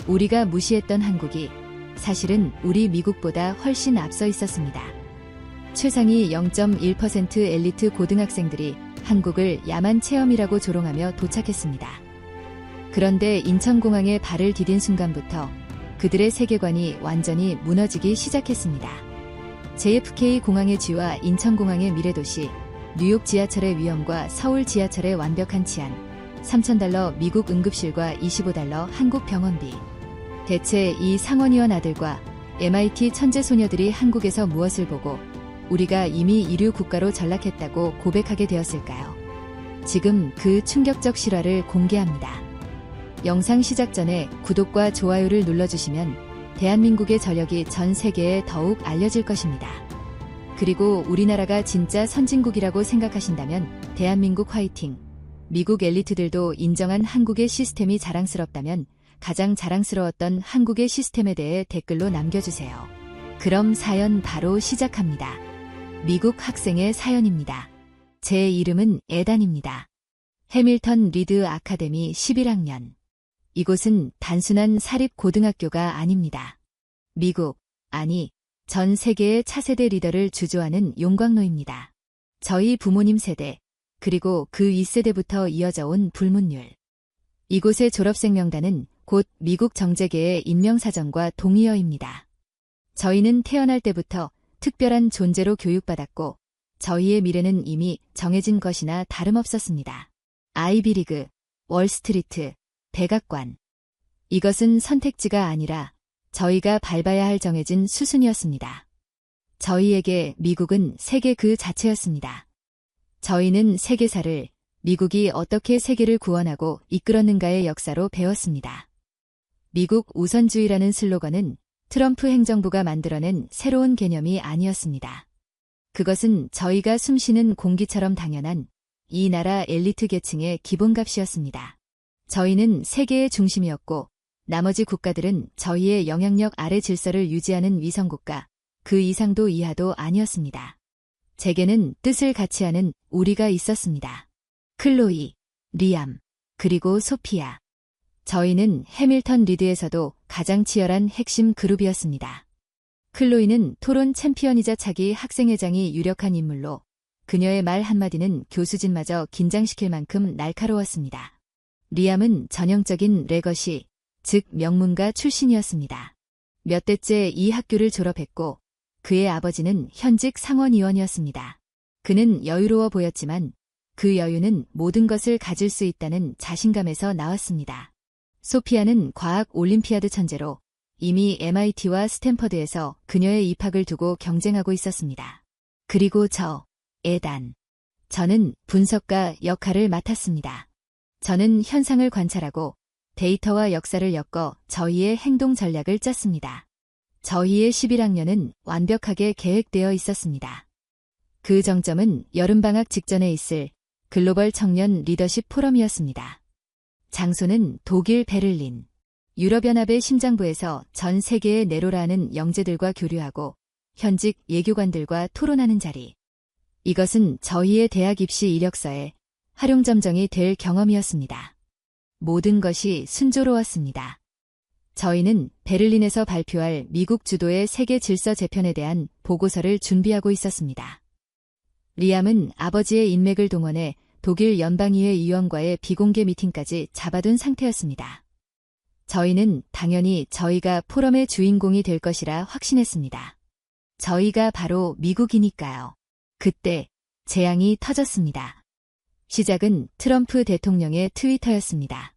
우리가 무시했던 한국이 사실은 우리 미국보다 훨씬 앞서 있었습니다. 최상위 0.1% 엘리트 고등학생들이 한국을 야만 체험이라고 조롱하며 도착했습니다. 그런데 인천공항에 발을 디딘 순간부터 그들의 세계관이 완전히 무너지기 시작했습니다. JFK 공항의 쥐와 인천공항의 미래도시, 뉴욕 지하철의 위험과 서울 지하철의 완벽한 치안, $3,000 미국 응급실과 $25 한국 병원비. 대체 이 상원의원 아들과 MIT 천재소녀들이 한국에서 무엇을 보고 우리가 이미 이류 국가로 전락했다고 고백하게 되었을까요? 지금 그 충격적 실화를 공개합니다. 영상 시작 전에 구독과 좋아요를 눌러주시면 대한민국의 저력이 전 세계에 더욱 알려질 것입니다. 그리고 우리나라가 진짜 선진국이라고 생각하신다면 대한민국 화이팅! 미국 엘리트들도 인정한 한국의 시스템이 자랑스럽다면 가장 자랑스러웠던 한국의 시스템에 대해 댓글로 남겨주세요. 그럼 사연 바로 시작합니다. 미국 학생의 사연입니다. 제 이름은 에단입니다. 해밀턴 리드 아카데미 11학년. 이곳은 단순한 사립고등학교가 아닙니다. 미국, 아니, 전 세계의 차세대 리더를 주조하는 용광로입니다. 저희 부모님 세대, 그리고 그 윗세대부터 이어져 온 불문율. 이곳의 졸업생 명단은 곧 미국 정재계의 임명사정과 동의어입니다. 저희는 태어날 때부터 특별한 존재로 교육받았고 저희의 미래는 이미 정해진 것이나 다름없었습니다. 아이비리그, 월스트리트, 백악관. 이것은 선택지가 아니라 저희가 밟아야 할 정해진 수순이었습니다. 저희에게 미국은 세계 그 자체였습니다. 저희는 세계사를 미국이 어떻게 세계를 구원하고 이끌었는가의 역사로 배웠습니다. 미국 우선주의라는 슬로건은 트럼프 행정부가 만들어낸 새로운 개념이 아니었습니다. 그것은 저희가 숨쉬는 공기처럼 당연한 이 나라 엘리트 계층의 기본값이었습니다. 저희는 세계의 중심이었고 나머지 국가들은 저희의 영향력 아래 질서를 유지하는 위성국가, 그 이상도 이하도 아니었습니다. 제게는 뜻을 같이 하는 우리가 있었습니다. 클로이, 리암, 그리고 소피아. 저희는 해밀턴 리드에서도 가장 치열한 핵심 그룹이었습니다. 클로이는 토론 챔피언이자 차기 학생회장이 유력한 인물로 그녀의 말 한마디는 교수진마저 긴장시킬 만큼 날카로웠습니다. 리암은 전형적인 레거시, 즉 명문가 출신이었습니다. 몇 대째 이 학교를 졸업했고 그의 아버지는 현직 상원의원이었습니다. 그는 여유로워 보였지만 그 여유는 모든 것을 가질 수 있다는 자신감에서 나왔습니다. 소피아는 과학 올림피아드 천재로 이미 MIT와 스탠퍼드에서 그녀의 입학을 두고 경쟁하고 있었습니다. 그리고 에단. 저는 분석가 역할을 맡았습니다. 저는 현상을 관찰하고 데이터와 역사를 엮어 저희의 행동 전략을 짰습니다. 저희의 11학년은 완벽하게 계획되어 있었습니다. 그 정점은 여름방학 직전에 있을 글로벌 청년 리더십 포럼이었습니다. 장소는 독일 베를린. 유럽연합의 심장부에서 전 세계의 네로라는 영재들과 교류하고 현직 예교관들과 토론하는 자리. 이것은 저희의 대학 입시 이력서에 활용점정이 될 경험이었습니다. 모든 것이 순조로웠습니다. 저희는 베를린에서 발표할 미국 주도의 세계 질서 재편에 대한 보고서를 준비하고 있었습니다. 리암은 아버지의 인맥을 동원해 독일 연방의회 의원과의 비공개 미팅까지 잡아둔 상태였습니다. 저희는 당연히 저희가 포럼의 주인공이 될 것이라 확신했습니다. 저희가 바로 미국이니까요. 그때 재앙이 터졌습니다. 시작은 트럼프 대통령의 트위터였습니다.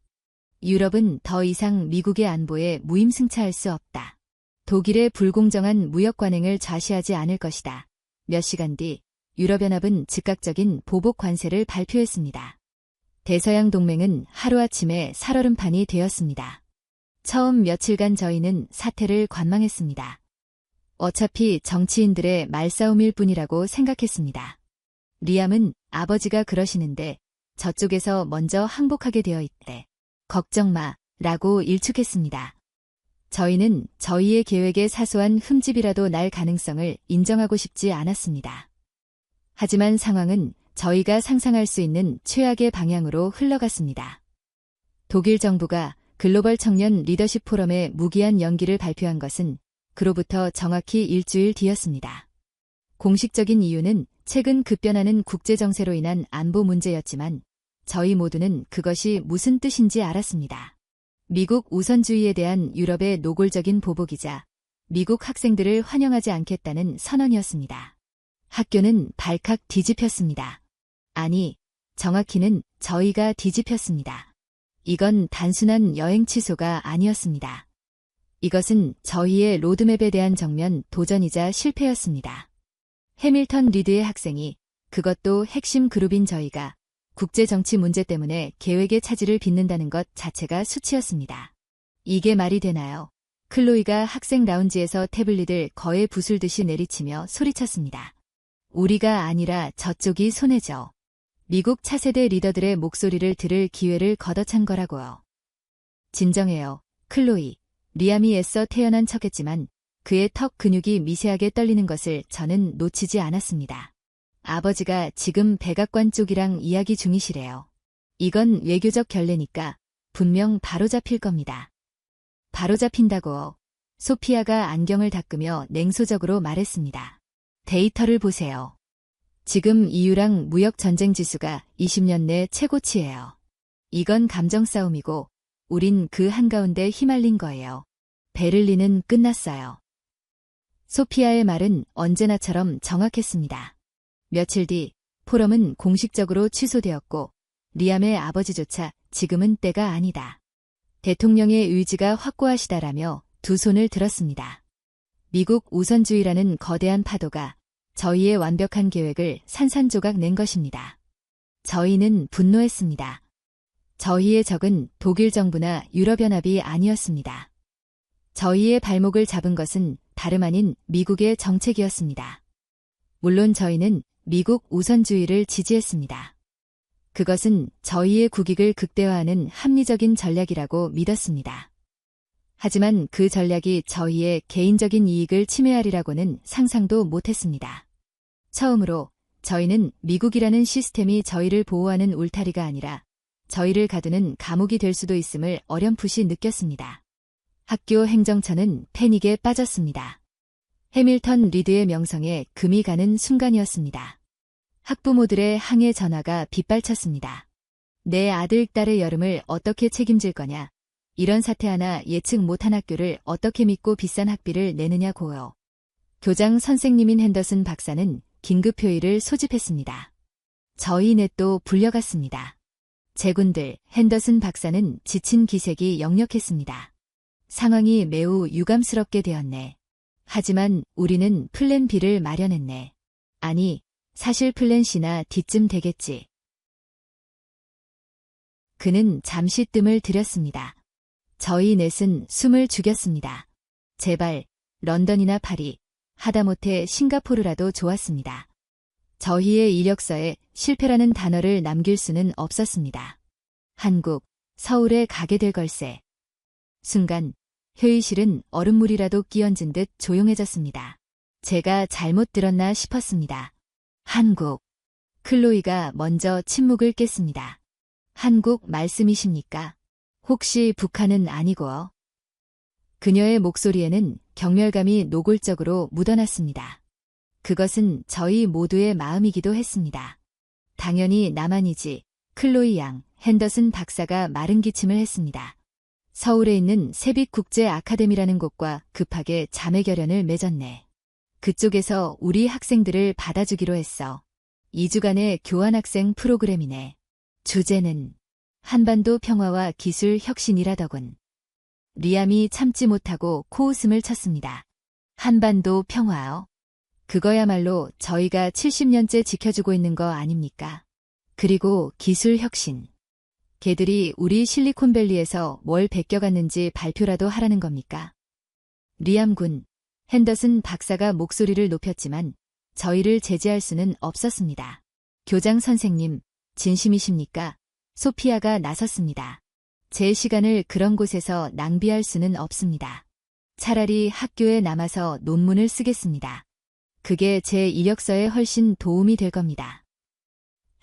유럽은 더 이상 미국의 안보에 무임승차할 수 없다. 독일의 불공정한 무역 관행을 좌시하지 않을 것이다. 몇 시간 뒤 유럽연합은 즉각적인 보복 관세를 발표했습니다. 대서양 동맹은 하루아침에 살얼음판이 되었습니다. 처음 며칠간 저희는 사태를 관망했습니다. 어차피 정치인들의 말싸움일 뿐이라고 생각했습니다. 리암은 아버지가 그러시는데 저쪽에서 먼저 항복하게 되어 있대. 걱정 마, 라고 일축했습니다. 저희는 저희의 계획에 사소한 흠집이라도 날 가능성을 인정하고 싶지 않았습니다. 하지만 상황은 저희가 상상할 수 있는 최악의 방향으로 흘러갔습니다. 독일 정부가 글로벌 청년 리더십 포럼의 무기한 연기를 발표한 것은 그로부터 정확히 일주일 뒤였습니다. 공식적인 이유는 최근 급변하는 국제정세로 인한 안보 문제였지만 저희 모두는 그것이 무슨 뜻인지 알았습니다. 미국 우선주의에 대한 유럽의 노골적인 보복이자 미국 학생들을 환영하지 않겠다는 선언이었습니다. 학교는 발칵 뒤집혔습니다. 아니, 정확히는 저희가 뒤집혔습니다. 이건 단순한 여행 취소가 아니었습니다. 이것은 저희의 로드맵에 대한 정면 도전이자 실패였습니다. 해밀턴 리드의 학생이, 그것도 핵심 그룹인 저희가 국제정치 문제 때문에 계획의 차질을 빚는다는 것 자체가 수치였습니다. 이게 말이 되나요? 클로이가 학생 라운지에서 태블릿을 거에 부술듯이 내리치며 소리쳤습니다. 우리가 아니라 저쪽이 손해죠. 미국 차세대 리더들의 목소리를 들을 기회를 걷어찬 거라고요. 진정해요, 클로이. 리암이 애써 태어난 척했지만 그의 턱 근육이 미세하게 떨리는 것을 저는 놓치지 않았습니다. 아버지가 지금 백악관 쪽이랑 이야기 중이시래요. 이건 외교적 결례니까 분명 바로잡힐 겁니다. 바로잡힌다고요. 소피아가 안경을 닦으며 냉소적으로 말했습니다. 데이터를 보세요. 지금 EU랑 무역 전쟁 지수가 20년 내 최고치예요. 이건 감정 싸움이고 우린 그 한가운데 휘말린 거예요. 베를린은 끝났어요. 소피아의 말은 언제나처럼 정확했습니다. 며칠 뒤 포럼은 공식적으로 취소되었고 리암의 아버지조차 지금은 때가 아니다. 대통령의 의지가 확고하시다라며 두 손을 들었습니다. 미국 우선주의라는 거대한 파도가 저희의 완벽한 계획을 산산조각 낸 것입니다. 저희는 분노했습니다. 저희의 적은 독일 정부나 유럽연합이 아니었습니다. 저희의 발목을 잡은 것은 다름 아닌 미국의 정책이었습니다. 물론 저희는 미국 우선주의를 지지했습니다. 그것은 저희의 국익을 극대화하는 합리적인 전략이라고 믿었습니다. 하지만 그 전략이 저희의 개인적인 이익을 침해하리라고는 상상도 못했습니다. 처음으로 저희는 미국이라는 시스템이 저희를 보호하는 울타리가 아니라 저희를 가두는 감옥이 될 수도 있음을 어렴풋이 느꼈습니다. 학교 행정처는 패닉에 빠졌습니다. 해밀턴 리드의 명성에 금이 가는 순간이었습니다. 학부모들의 항해 전화가 빗발쳤습니다. 내 아들, 딸의 여름을 어떻게 책임질 거냐. 이런 사태 하나 예측 못한 학교를 어떻게 믿고 비싼 학비를 내느냐고요. 교장 선생님인 핸더슨 박사는 긴급회의를 소집했습니다. 저희 넷도 불려갔습니다. 제군들, 핸더슨 박사는 지친 기색이 역력했습니다. 상황이 매우 유감스럽게 되었네. 하지만 우리는 플랜 B를 마련했네. 아니, 사실 플랜 C나 D쯤 되겠지. 그는 잠시 뜸을 들였습니다. 저희 넷은 숨을 죽였습니다. 제발 런던이나 파리, 하다못해 싱가포르라도 좋았습니다. 저희의 이력서에 실패라는 단어를 남길 수는 없었습니다. 한국, 서울에 가게 될 걸세. 순간 회의실은 얼음물이라도 끼얹은 듯 조용해졌습니다. 제가 잘못 들었나 싶었습니다. 한국. 클로이가 먼저 침묵을 깼습니다. 한국 말씀이십니까? 혹시 북한은 아니고요? 그녀의 목소리에는 경멸감이 노골적으로 묻어났습니다. 그것은 저희 모두의 마음이기도 했습니다. 당연히 나만이지. 클로이 양, 핸더슨 박사가 마른 기침을 했습니다. 서울에 있는 세빛국제아카데미라는 곳과 급하게 자매결연을 맺었네. 그쪽에서 우리 학생들을 받아주기로 했어. 2주간의 교환학생 프로그램이네. 주제는 한반도 평화와 기술 혁신이라더군. 리암이 참지 못하고 코웃음을 쳤습니다. 한반도 평화요? 그거야말로 저희가 70년째 지켜주고 있는 거 아닙니까? 그리고 기술 혁신. 걔들이 우리 실리콘밸리에서 뭘 베껴갔는지 발표라도 하라는 겁니까? 리암 군, 핸더슨 박사가 목소리를 높였지만 저희를 제지할 수는 없었습니다. 교장 선생님, 진심이십니까? 소피아가 나섰습니다. 제 시간을 그런 곳에서 낭비할 수는 없습니다. 차라리 학교에 남아서 논문을 쓰겠습니다. 그게 제 이력서에 훨씬 도움이 될 겁니다.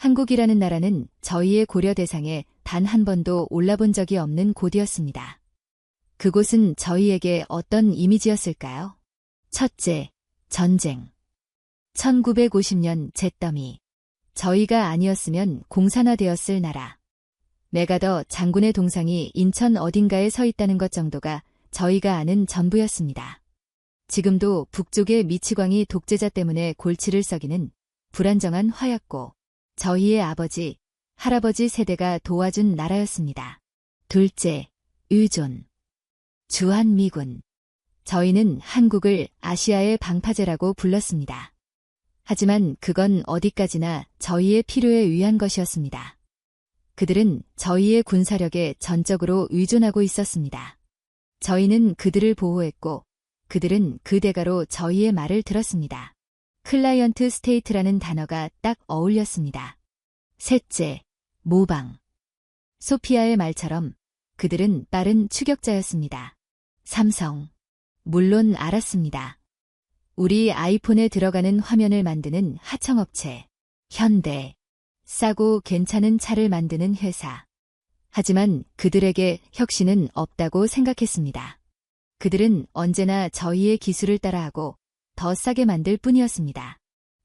한국이라는 나라는 저희의 고려 대상에 단 한 번도 올라본 적이 없는 곳이었습니다. 그곳은 저희에게 어떤 이미지였을까요? 첫째, 전쟁. 1950년 잿더미. 저희가 아니었으면 공산화되었을 나라. 메가더 장군의 동상이 인천 어딘가에 서 있다는 것 정도가 저희가 아는 전부였습니다. 지금도 북쪽의 미치광이 독재자 때문에 골치를 썩이는 불안정한 화약고, 저희의 아버지, 할아버지 세대가 도와준 나라였습니다. 둘째, 의존. 주한미군. 저희는 한국을 아시아의 방파제라고 불렀습니다. 하지만 그건 어디까지나 저희의 필요에 의한 것이었습니다. 그들은 저희의 군사력에 전적으로 의존하고 있었습니다. 저희는 그들을 보호했고 그들은 그 대가로 저희의 말을 들었습니다. 클라이언트 스테이트라는 단어가 딱 어울렸습니다. 셋째, 모방. 소피아의 말처럼 그들은 빠른 추격자였습니다. 삼성. 물론 알았습니다. 우리 아이폰에 들어가는 화면을 만드는 하청업체. 현대. 싸고 괜찮은 차를 만드는 회사. 하지만 그들에게 혁신은 없다고 생각했습니다. 그들은 언제나 저희의 기술을 따라하고 더 싸게 만들 뿐이었습니다.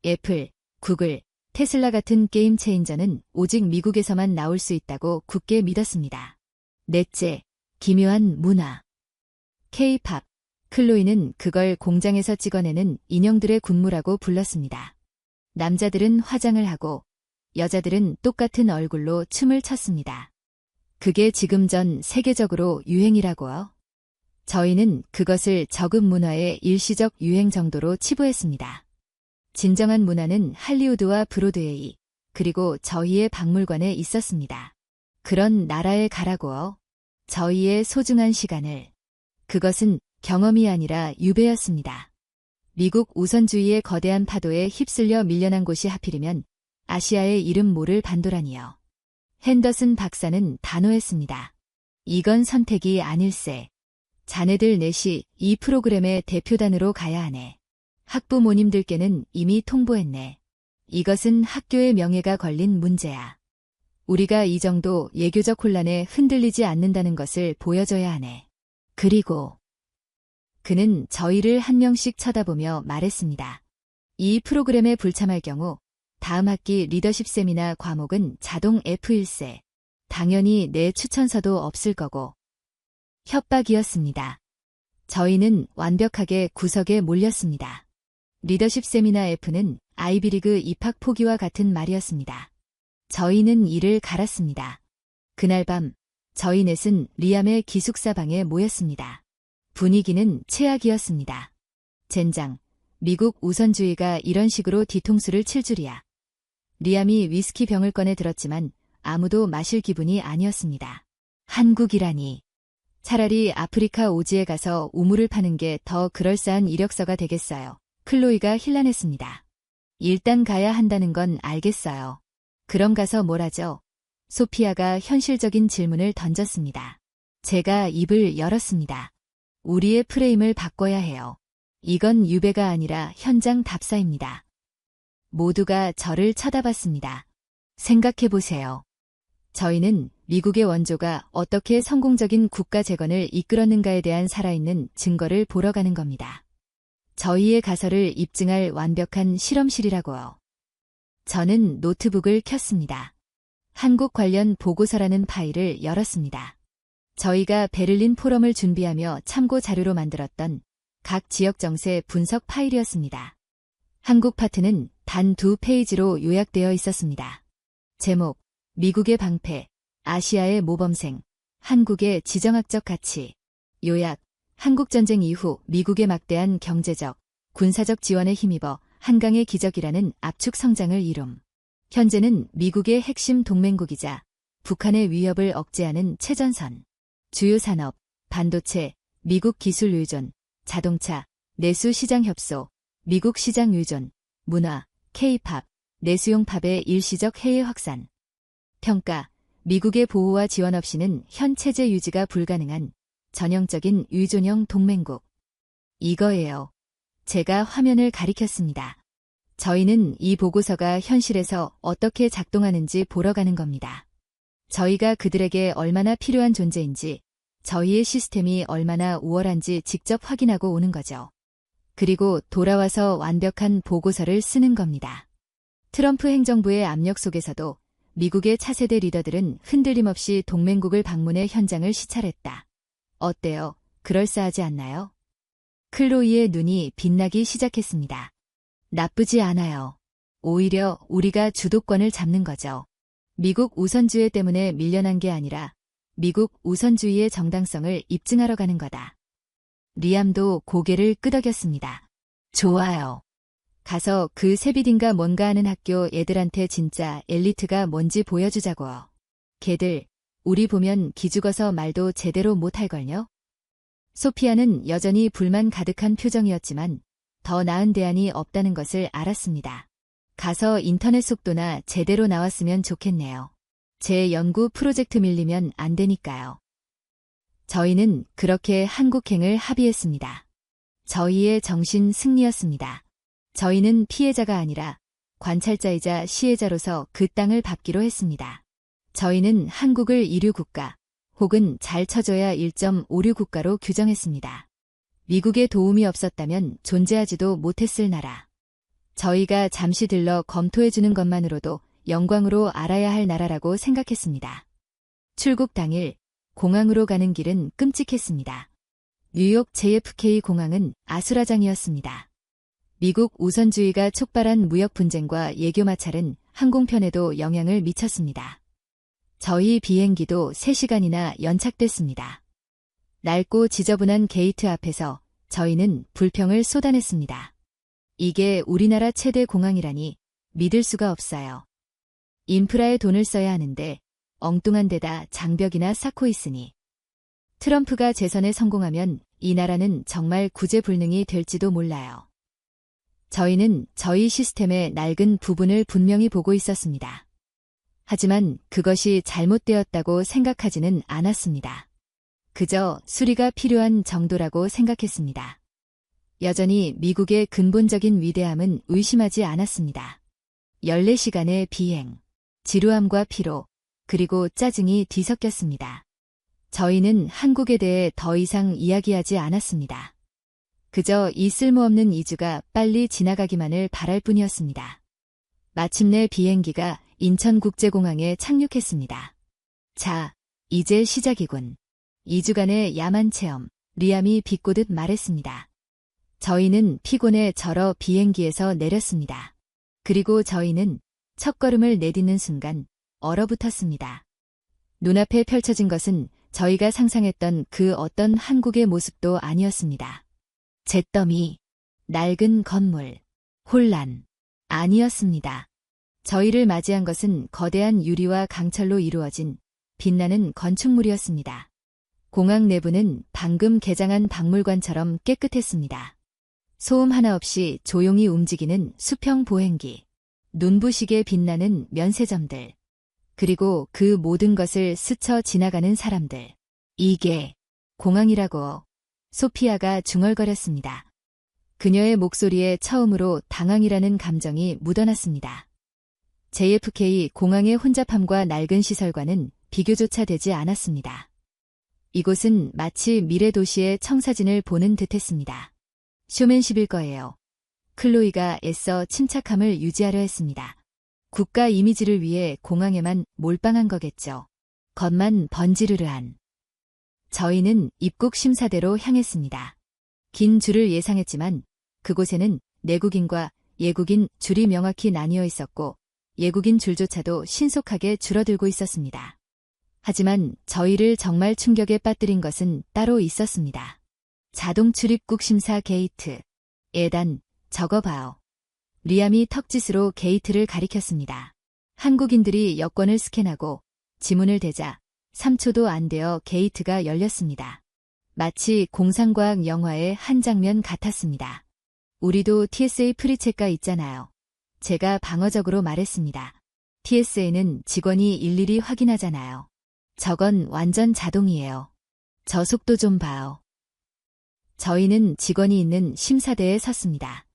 애플, 구글, 테슬라 같은 게임 체인저는 오직 미국에서만 나올 수 있다고 굳게 믿었습니다. 넷째, 기묘한 문화. K-팝. 클로이는 그걸 공장에서 찍어내는 인형들의 군무라고 불렀습니다. 남자들은 화장을 하고 여자들은 똑같은 얼굴로 춤을 췄습니다. 그게 지금 전 세계적으로 유행이라고요. 저희는 그것을 저급 문화의 일시적 유행 정도로 치부했습니다. 진정한 문화는 할리우드와 브로드웨이, 그리고 저희의 박물관에 있었습니다. 그런 나라에 가라고요. 저희의 소중한 시간을. 그것은 경험이 아니라 유배였습니다. 미국 우선주의의 거대한 파도에 휩쓸려 밀려난 곳이 하필이면 아시아의 이름 모를 반도라니요. 핸더슨 박사는 단호했습니다. 이건 선택이 아닐세. 자네들 넷이 이 프로그램의 대표단으로 가야 하네. 학부모님들께는 이미 통보했네. 이것은 학교의 명예가 걸린 문제야. 우리가 이 정도 예교적 혼란에 흔들리지 않는다는 것을 보여줘야 하네. 그리고 그는 저희를 한 명씩 쳐다보며 말했습니다. 이 프로그램에 불참할 경우 다음 학기 리더십 세미나 과목은 자동 F1세. 당연히 내 추천서도 없을 거고. 협박이었습니다. 저희는 완벽하게 구석에 몰렸습니다. 리더십 세미나 F는 아이비리그 입학 포기와 같은 말이었습니다. 저희는 이를 갈았습니다. 그날 밤 저희 넷은 리암의 기숙사 방에 모였습니다. 분위기는 최악이었습니다. 젠장, 미국 우선주의가 이런 식으로 뒤통수를 칠 줄이야. 리암이 위스키 병을 꺼내 들었지만 아무도 마실 기분이 아니었습니다. 한국이라니. 차라리 아프리카 오지에 가서 우물을 파는 게 더 그럴싸한 이력서가 되겠어요. 클로이가 힐난했습니다. 일단 가야 한다는 건 알겠어요. 그럼 가서 뭘 하죠? 소피아가 현실적인 질문을 던졌습니다. 제가 입을 열었습니다. 우리의 프레임을 바꿔야 해요. 이건 유배가 아니라 현장 답사입니다. 모두가 저를 쳐다봤습니다. 생각해보세요. 저희는 미국의 원조가 어떻게 성공적인 국가 재건을 이끌었는가에 대한 살아있는 증거를 보러 가는 겁니다. 저희의 가설을 입증할 완벽한 실험실이라고요. 저는 노트북을 켰습니다. 한국 관련 보고서라는 파일을 열었습니다. 저희가 베를린 포럼을 준비하며 참고 자료로 만들었던 각 지역 정세 분석 파일이었습니다. 한국 파트는 단 2페이지로 요약되어 있었습니다. 제목, 미국의 방패, 아시아의 모범생, 한국의 지정학적 가치. 요약, 한국전쟁 이후 미국의 막대한 경제적, 군사적 지원에 힘입어 한강의 기적이라는 압축 성장을 이룸. 현재는 미국의 핵심 동맹국이자 북한의 위협을 억제하는 최전선. 주요 산업, 반도체, 미국 기술 의존, 자동차, 내수 시장 협소, 미국 시장 의존, 문화, K-팝, 내수용 팝의 일시적 해외 확산. 평가, 미국의 보호와 지원 없이는 현 체제 유지가 불가능한 전형적인 의존형 동맹국. 이거예요. 제가 화면을 가리켰습니다. 저희는 이 보고서가 현실에서 어떻게 작동하는지 보러 가는 겁니다. 저희가 그들에게 얼마나 필요한 존재인지, 저희의 시스템이 얼마나 우월한지 직접 확인하고 오는 거죠. 그리고 돌아와서 완벽한 보고서를 쓰는 겁니다. 트럼프 행정부의 압력 속에서도 미국의 차세대 리더들은 흔들림 없이 동맹국을 방문해 현장을 시찰했다. 어때요? 그럴싸하지 않나요? 클로이의 눈이 빛나기 시작했습니다. 나쁘지 않아요. 오히려 우리가 주도권을 잡는 거죠. 미국 우선주의 때문에 밀려난 게 아니라 미국 우선주의의 정당성을 입증하러 가는 거다. 리암도 고개를 끄덕였습니다. 좋아요. 가서 그 세비딘가 뭔가 하는 학교 애들한테 진짜 엘리트가 뭔지 보여주자고요. 걔들, 우리 보면 기죽어서 말도 제대로 못할걸요? 소피아는 여전히 불만 가득한 표정이었지만 더 나은 대안이 없다는 것을 알았습니다. 가서 인터넷 속도나 제대로 나왔으면 좋겠네요. 제 연구 프로젝트 밀리면 안 되니까요. 저희는 그렇게 한국행을 합의했습니다. 저희의 정신 승리였습니다. 저희는 피해자가 아니라 관찰자이자 시혜자로서 그 땅을 밟기로 했습니다. 저희는 한국을 이류국가 혹은 잘 쳐줘야 1.56국가로 규정했습니다. 미국의 도움이 없었다면 존재하지도 못했을 나라. 저희가 잠시 들러 검토해주는 것만으로도 영광으로 알아야 할 나라라고 생각했습니다. 출국 당일 공항으로 가는 길은 끔찍했습니다. 뉴욕 JFK 공항은 아수라장이었습니다. 미국 우선주의가 촉발한 무역 분쟁과 예교 마찰은 항공편에도 영향을 미쳤습니다. 저희 비행기도 3시간이나 연착됐습니다. 낡고 지저분한 게이트 앞에서 저희는 불평을 쏟아냈습니다. 이게 우리나라 최대 공항이라니 믿을 수가 없어요. 인프라에 돈을 써야 하는데 엉뚱한 데다 장벽이나 쌓고 있으니. 트럼프가 재선에 성공하면 이 나라는 정말 구제불능이 될지도 몰라요. 저희는 저희 시스템의 낡은 부분을 분명히 보고 있었습니다. 하지만 그것이 잘못되었다고 생각하지는 않았습니다. 그저 수리가 필요한 정도라고 생각했습니다. 여전히 미국의 근본적인 위대함은 의심하지 않았습니다. 14시간의 비행, 지루함과 피로, 그리고 짜증이 뒤섞였습니다. 저희는 한국에 대해 더 이상 이야기하지 않았습니다. 그저 이 쓸모없는 2주가 빨리 지나가기만을 바랄 뿐이었습니다. 마침내 비행기가 인천국제공항에 착륙했습니다. 자, 이제 시작이군. 2주간의 야만 체험, 리암이 비꼬듯 말했습니다. 저희는 피곤에 절어 비행기에서 내렸습니다. 그리고 저희는 첫걸음을 내딛는 순간 얼어붙었습니다. 눈앞에 펼쳐진 것은 저희가 상상했던 그 어떤 한국의 모습도 아니었습니다. 잿더미, 낡은 건물, 혼란, 아니었습니다. 저희를 맞이한 것은 거대한 유리와 강철로 이루어진 빛나는 건축물이었습니다. 공항 내부는 방금 개장한 박물관처럼 깨끗했습니다. 소음 하나 없이 조용히 움직이는 수평 보행기, 눈부시게 빛나는 면세점들, 그리고 그 모든 것을 스쳐 지나가는 사람들. 이게 공항이라고. 소피아가 중얼거렸습니다. 그녀의 목소리에 처음으로 당황이라는 감정이 묻어났습니다. JFK 공항의 혼잡함과 낡은 시설과는 비교조차 되지 않았습니다. 이곳은 마치 미래 도시의 청사진을 보는 듯했습니다. 쇼맨십일 거예요. 클로이가 애써 침착함을 유지하려 했습니다. 국가 이미지를 위해 공항에만 몰빵한 거겠죠. 겉만 번지르르한. 저희는 입국 심사대로 향했습니다. 긴 줄을 예상했지만 그곳에는 내국인과 예국인 줄이 명확히 나뉘어 있었고 예국인 줄조차도 신속하게 줄어들고 있었습니다. 하지만 저희를 정말 충격에 빠뜨린 것은 따로 있었습니다. 자동 출입국 심사 게이트. 에단, 저거 봐요. 리암이 턱짓으로 게이트를 가리켰습니다. 한국인들이 여권을 스캔하고 지문을 대자 3초도 안 되어 게이트가 열렸습니다. 마치 공상과학 영화의 한 장면 같았습니다. 우리도 TSA 프리체크가 있잖아요. 제가 방어적으로 말했습니다. TSA는 직원이 일일이 확인하잖아요. 저건 완전 자동이에요. 저 속도 좀 봐요. 저희는 직원이 있는 심사대에 섰습니다.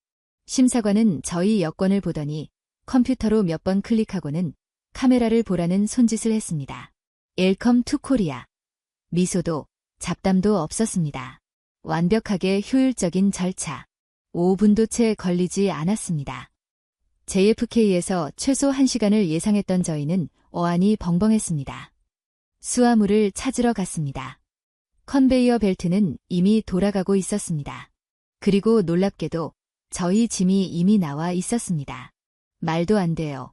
심사관은 저희 여권을 보더니 컴퓨터로 몇 번 클릭하고는 카메라를 보라는 손짓을 했습니다. 웰컴 투 코리아. 미소도 잡담도 없었습니다. 완벽하게 효율적인 절차. 5분도 채 걸리지 않았습니다. JFK에서 최소 1시간을 예상했던 저희는 어안이 벙벙했습니다. 수화물을 찾으러 갔습니다. 컨베이어 벨트는 이미 돌아가고 있었습니다. 그리고 놀랍게도 저희 짐이 이미 나와 있었습니다. 말도 안 돼요.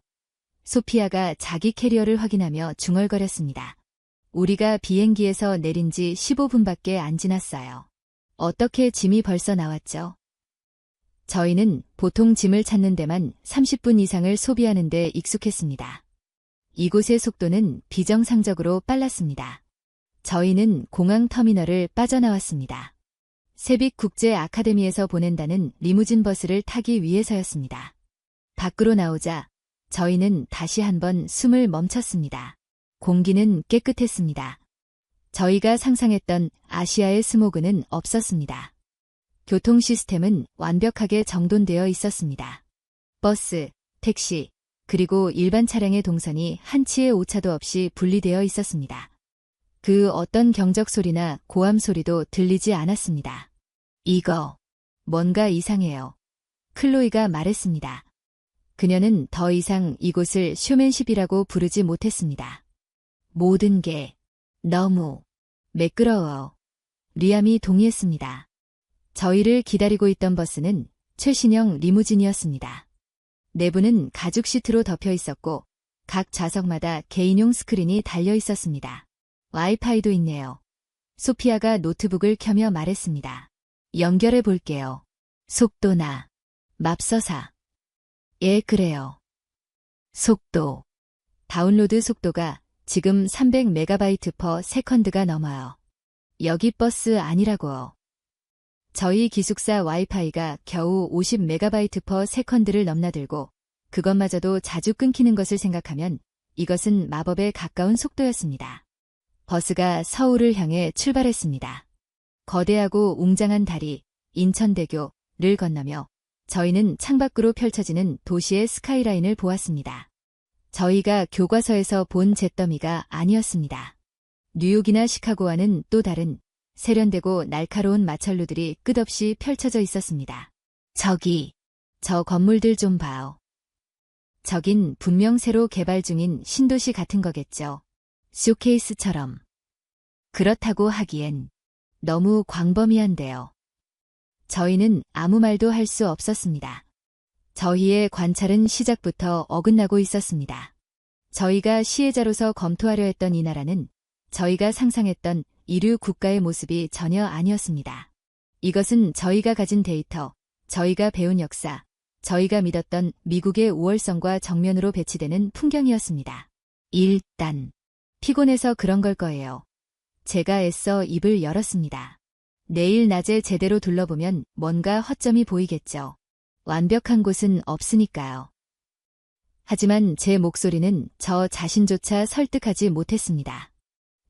소피아가 자기 캐리어를 확인하며 중얼거렸습니다. 우리가 비행기에서 내린 지 15분밖에 안 지났어요. 어떻게 짐이 벌써 나왔죠? 저희는 보통 짐을 찾는 데만 30분 이상을 소비하는 데 익숙했습니다. 이곳의 속도는 비정상적으로 빨랐습니다. 저희는 공항 터미널을 빠져나왔습니다. 세빅 국제 아카데미에서 보낸다는 리무진 버스를 타기 위해서였습니다. 밖으로 나오자 저희는 다시 한번 숨을 멈췄습니다. 공기는 깨끗했습니다. 저희가 상상했던 아시아의 스모그는 없었습니다. 교통 시스템은 완벽하게 정돈되어 있었습니다. 버스, 택시, 그리고 일반 차량의 동선이 한치의 오차도 없이 분리되어 있었습니다. 그 어떤 경적 소리나 고함 소리도 들리지 않았습니다. 이거, 뭔가 이상해요. 클로이가 말했습니다. 그녀는 더 이상 이곳을 쇼맨십이라고 부르지 못했습니다. 모든 게 너무 매끄러워. 리암이 동의했습니다. 저희를 기다리고 있던 버스는 최신형 리무진이었습니다. 내부는 가죽 시트로 덮여 있었고 각 좌석마다 개인용 스크린이 달려 있었습니다. 와이파이도 있네요. 소피아가 노트북을 켜며 말했습니다. 연결해 볼게요. 속도나 맙서사. 예, 그래요. 속도. 다운로드 속도가 지금 300MB/s가 넘어요. 여기 버스 아니라고요. 저희 기숙사 와이파이가 겨우 50MB/s를 넘나들고 그것마저도 자주 끊기는 것을 생각하면 이것은 마법에 가까운 속도였습니다. 버스가 서울을 향해 출발했습니다. 거대하고 웅장한 다리, 인천대교를 건너며 저희는 창밖으로 펼쳐지는 도시의 스카이라인을 보았습니다. 저희가 교과서에서 본 잿더미가 아니었습니다. 뉴욕이나 시카고와는 또 다른 세련되고 날카로운 마찰루들이 끝없이 펼쳐져 있었습니다. 저기, 저 건물들 좀 봐요. 저긴 분명 새로 개발 중인 신도시 같은 거겠죠. 쇼케이스처럼. 그렇다고 하기엔 너무 광범위한데요. 저희는 아무 말도 할 수 없었습니다. 저희의 관찰은 시작부터 어긋나고 있었습니다. 저희가 시혜자로서 검토하려 했던 이 나라는 저희가 상상했던 이류 국가의 모습이 전혀 아니었습니다. 이것은 저희가 가진 데이터, 저희가 배운 역사, 저희가 믿었던 미국의 우월성과 정면으로 배치되는 풍경이었습니다. 일단 피곤해서 그런 걸 거예요. 제가 애써 입을 열었습니다. 내일 낮에 제대로 둘러보면 뭔가 허점이 보이겠죠. 완벽한 곳은 없으니까요. 하지만 제 목소리는 저 자신조차 설득하지 못했습니다.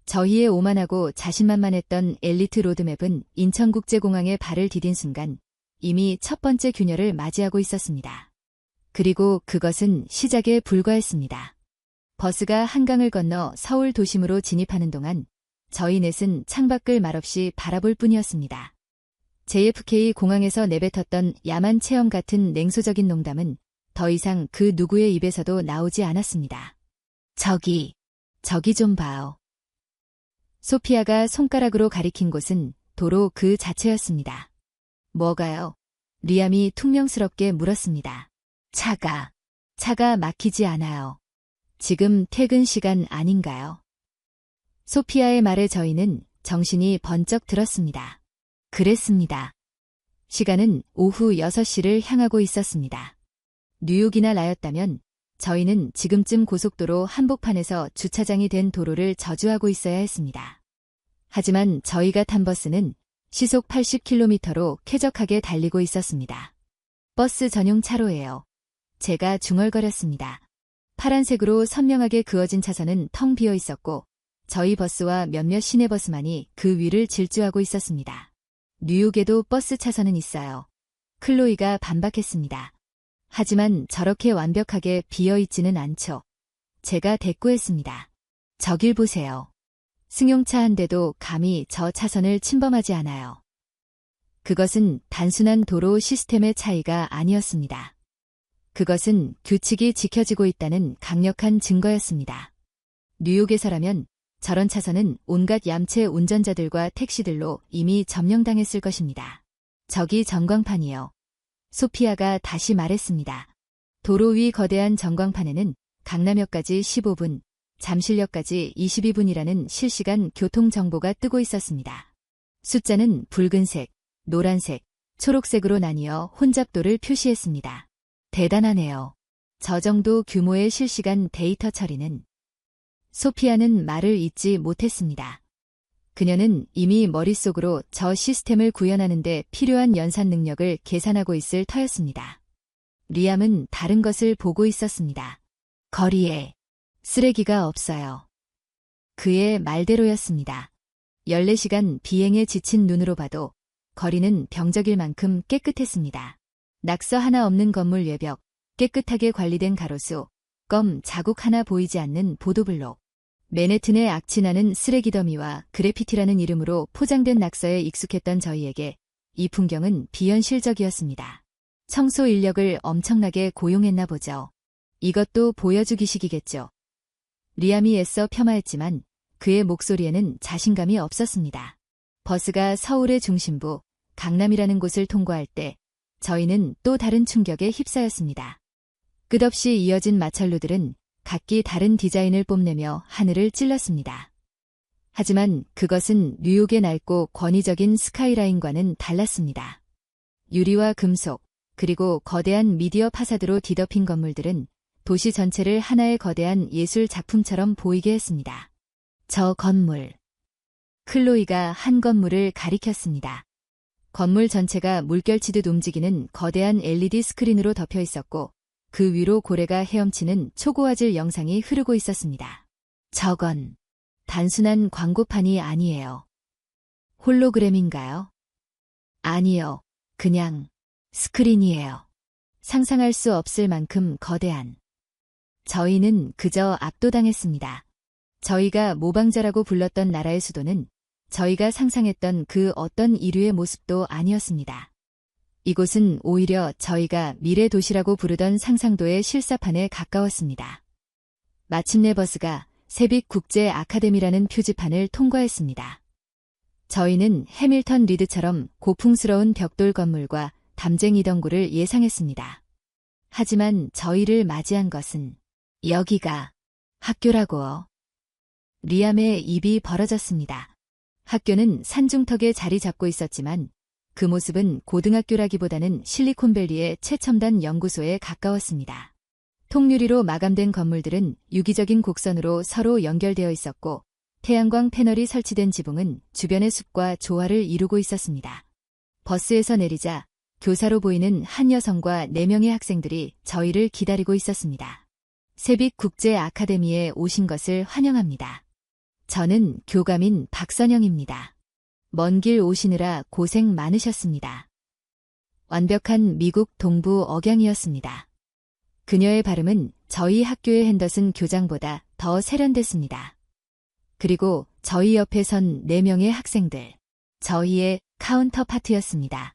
저희의 오만하고 자신만만했던 엘리트 로드맵은 인천국제공항에 발을 디딘 순간 이미 첫 번째 균열을 맞이하고 있었습니다. 그리고 그것은 시작에 불과했습니다. 버스가 한강을 건너 서울 도심으로 진입하는 동안 저희 넷은 창밖을 말없이 바라볼 뿐이었습니다. JFK 공항에서 내뱉었던 야만 체험 같은 냉소적인 농담은 더 이상 그 누구의 입에서도 나오지 않았습니다. 저기 좀 봐요. 소피아가 손가락으로 가리킨 곳은 도로 그 자체였습니다. 뭐가요? 리암이 퉁명스럽게 물었습니다. 차가 막히지 않아요. 지금 퇴근 시간 아닌가요? 소피아의 말에 저희는 정신이 번쩍 들었습니다. 그랬습니다. 시간은 오후 6시를 향하고 있었습니다. 뉴욕이나 나였다면 저희는 지금쯤 고속도로 한복판에서 주차장이 된 도로를 저주하고 있어야 했습니다. 하지만 저희가 탄 버스는 시속 80km로 쾌적하게 달리고 있었습니다. 버스 전용 차로예요. 제가 중얼거렸습니다. 파란색으로 선명하게 그어진 차선은 텅 비어 있었고 저희 버스와 몇몇 시내버스만이 그 위를 질주하고 있었습니다. 뉴욕에도 버스 차선은 있어요. 클로이가 반박했습니다. 하지만 저렇게 완벽하게 비어있지는 않죠. 제가 대꾸했습니다. 저길 보세요. 승용차 한 대도 감히 저 차선을 침범하지 않아요. 그것은 단순한 도로 시스템의 차이가 아니었습니다. 그것은 규칙이 지켜지고 있다는 강력한 증거였습니다. 뉴욕에서라면 저런 차선은 온갖 얌체 운전자들과 택시들로 이미 점령당했을 것입니다. 저기 전광판이요. 소피아가 다시 말했습니다. 도로 위 거대한 전광판에는 강남역까지 15분, 잠실역까지 22분이라는 실시간 교통정보가 뜨고 있었습니다. 숫자는 붉은색, 노란색, 초록색으로 나뉘어 혼잡도를 표시했습니다. 대단하네요. 저 정도 규모의 실시간 데이터 처리는. 소피아는 말을 잇지 못했습니다. 그녀는 이미 머릿속으로 저 시스템을 구현하는 데 필요한 연산 능력을 계산하고 있을 터였습니다. 리암은 다른 것을 보고 있었습니다. 거리에 쓰레기가 없어요. 그의 말대로였습니다. 14시간 비행에 지친 눈으로 봐도 거리는 병적일 만큼 깨끗했습니다. 낙서 하나 없는 건물 외벽, 깨끗하게 관리된 가로수, 껌 자국 하나 보이지 않는 보도블록. 맨해튼의 악취나는 쓰레기 더미와 그래피티라는 이름으로 포장된 낙서에 익숙했던 저희에게 이 풍경은 비현실적이었습니다. 청소 인력을 엄청나게 고용했나 보죠. 이것도 보여주기식이겠죠. 리암이 애써 폄하했지만 그의 목소리에는 자신감이 없었습니다. 버스가 서울의 중심부, 강남이라는 곳을 통과할 때 저희는 또 다른 충격에 휩싸였습니다. 끝없이 이어진 마찰루들은 각기 다른 디자인을 뽐내며 하늘을 찔렀습니다. 하지만 그것은 뉴욕의 낡고 권위적인 스카이라인과는 달랐습니다. 유리와 금속, 그리고 거대한 미디어 파사드로 뒤덮인 건물들은 도시 전체를 하나의 거대한 예술 작품처럼 보이게 했습니다. 저 건물. 클로이가 한 건물을 가리켰습니다. 건물 전체가 물결치듯 움직이는 거대한 LED 스크린으로 덮여 있었고 그 위로 고래가 헤엄치는 초고화질 영상이 흐르고 있었습니다. 저건 단순한 광고판이 아니에요. 홀로그램인가요? 아니요. 그냥 스크린이에요. 상상할 수 없을 만큼 거대한. 저희는 그저 압도당했습니다. 저희가 모방자라고 불렀던 나라의 수도는 저희가 상상했던 그 어떤 이류의 모습도 아니었습니다. 이곳은 오히려 저희가 미래 도시라고 부르던 상상도의 실사판에 가까웠습니다. 마침내 버스가 세빅 국제 아카데미라는 표지판을 통과했습니다. 저희는 해밀턴 리드처럼 고풍스러운 벽돌 건물과 담쟁이 덩굴을 예상했습니다. 하지만 저희를 맞이한 것은 여기가 학교라고요. 리암의 입이 벌어졌습니다. 학교는 산중턱에 자리 잡고 있었지만 그 모습은 고등학교라기보다는 실리콘밸리의 최첨단 연구소에 가까웠습니다. 통유리로 마감된 건물들은 유기적인 곡선으로 서로 연결되어 있었고 태양광 패널이 설치된 지붕은 주변의 숲과 조화를 이루고 있었습니다. 버스에서 내리자 교사로 보이는 한 여성과 4명의 학생들이 저희를 기다리고 있었습니다. 세빅 국제 아카데미에 오신 것을 환영합니다. 저는 교감인 박선영입니다. 먼 길 오시느라 고생 많으셨습니다. 완벽한 미국 동부 억양이었습니다. 그녀의 발음은 저희 학교의 핸더슨 교장보다 더 세련됐습니다. 그리고 저희 옆에 선 4명의 학생들. 저희의 카운터파트였습니다.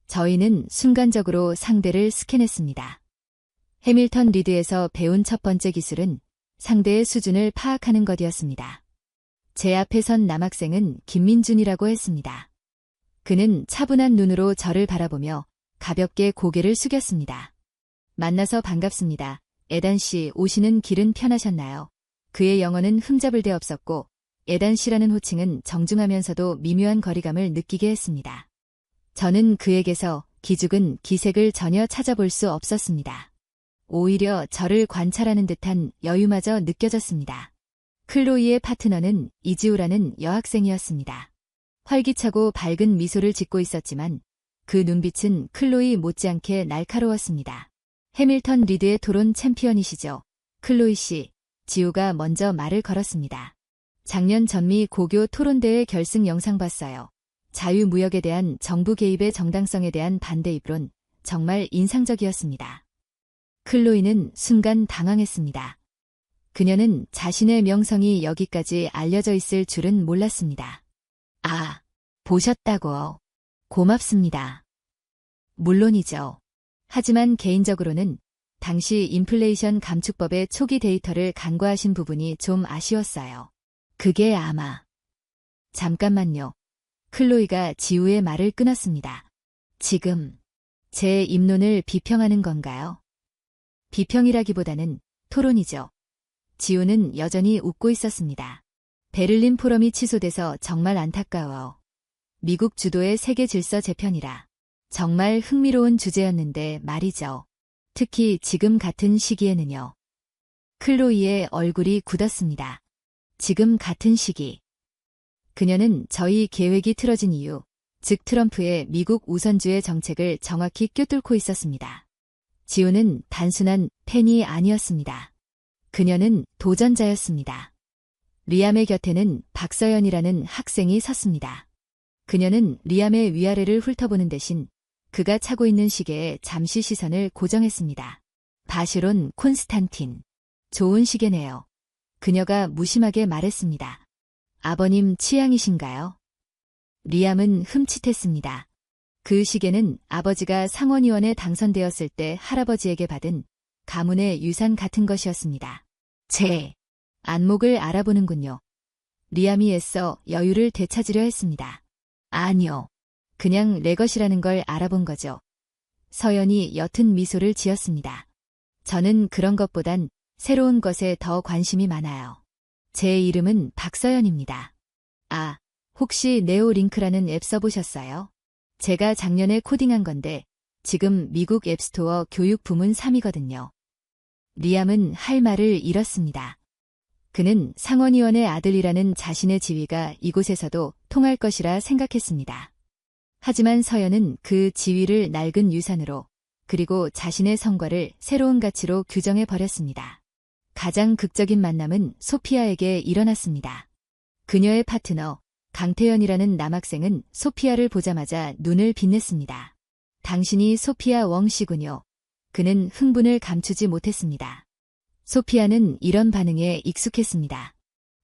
저희는 순간적으로 상대를 스캔했습니다. 해밀턴 리드에서 배운 첫 번째 기술은 상대의 수준을 파악하는 것이었습니다. 제 앞에 선 남학생은 김민준이라고 했습니다. 그는 차분한 눈으로 저를 바라보며 가볍게 고개를 숙였습니다. 만나서 반갑습니다. 에단 씨 오시는 길은 편하셨나요? 그의 영어는 흠잡을 데 없었고 에단 씨라는 호칭은 정중하면서도 미묘한 거리감을 느끼게 했습니다. 저는 그에게서 기죽은 기색을 전혀 찾아볼 수 없었습니다. 오히려 저를 관찰하는 듯한 여유마저 느껴졌습니다. 클로이의 파트너는 이지우라는 여학생이었습니다. 활기차고 밝은 미소를 짓고 있었지만 그 눈빛은 클로이 못지않게 날카로웠습니다. 해밀턴 리드의 토론 챔피언이시죠. 클로이 씨, 지우가 먼저 말을 걸었습니다. 작년 전미 고교 토론대회 결승 영상 봤어요. 자유무역에 대한 정부 개입의 정당성에 대한 반대 입론, 정말 인상적이었습니다. 클로이는 순간 당황했습니다. 그녀는 자신의 명성이 여기까지 알려져 있을 줄은 몰랐습니다. 아, 보셨다고. 고맙습니다. 물론이죠. 하지만 개인적으로는 당시 인플레이션 감축법의 초기 데이터를 간과하신 부분이 좀 아쉬웠어요. 그게 아마... 잠깐만요. 클로이가 지우의 말을 끊었습니다. 지금 제 입론을 비평하는 건가요? 비평이라기보다는 토론이죠. 지우는 여전히 웃고 있었습니다. 베를린 포럼이 취소돼서 정말 안타까워. 미국 주도의 세계 질서 재편이라. 정말 흥미로운 주제였는데 말이죠. 특히 지금 같은 시기에는요. 클로이의 얼굴이 굳었습니다. 지금 같은 시기. 그녀는 저희 계획이 틀어진 이유, 즉 트럼프의 미국 우선주의 정책을 정확히 꿰뚫고 있었습니다. 지우는 단순한 팬이 아니었습니다. 그녀는 도전자였습니다. 리암의 곁에는 박서연이라는 학생이 섰습니다. 그녀는 리암의 위아래를 훑어보는 대신 그가 차고 있는 시계에 잠시 시선을 고정했습니다. 바시론 콘스탄틴. 좋은 시계네요. 그녀가 무심하게 말했습니다. 아버님 취향이신가요? 리암은 흠칫했습니다. 그 시계는 아버지가 상원의원에 당선되었을 때 할아버지에게 받은 가문의 유산 같은 것이었습니다. 제 안목을 알아보는군요. 리암이 애써 여유를 되찾으려 했습니다. 아니요. 그냥 내 것이라는 걸 알아본 거죠. 서연이 옅은 미소를 지었습니다. 저는 그런 것보단 새로운 것에 더 관심이 많아요. 제 이름은 박서연입니다. 아, 혹시 네오링크라는 앱 써보셨어요? 제가 작년에 코딩한 건데 지금 미국 앱스토어 교육 부문 3위거든요. 리암은 할 말을 잃었습니다. 그는 상원의원의 아들이라는 자신의 지위가 이곳에서도 통할 것이라 생각했습니다. 하지만 서연은 그 지위를 낡은 유산으로 그리고 자신의 성과를 새로운 가치로 규정해버렸습니다. 가장 극적인 만남은 소피아에게 일어났습니다. 그녀의 파트너 강태연이라는 남학생은 소피아를 보자마자 눈을 빛냈습니다. 당신이 소피아 웡 씨군요. 그는 흥분을 감추지 못했습니다. 소피아는 이런 반응에 익숙했습니다.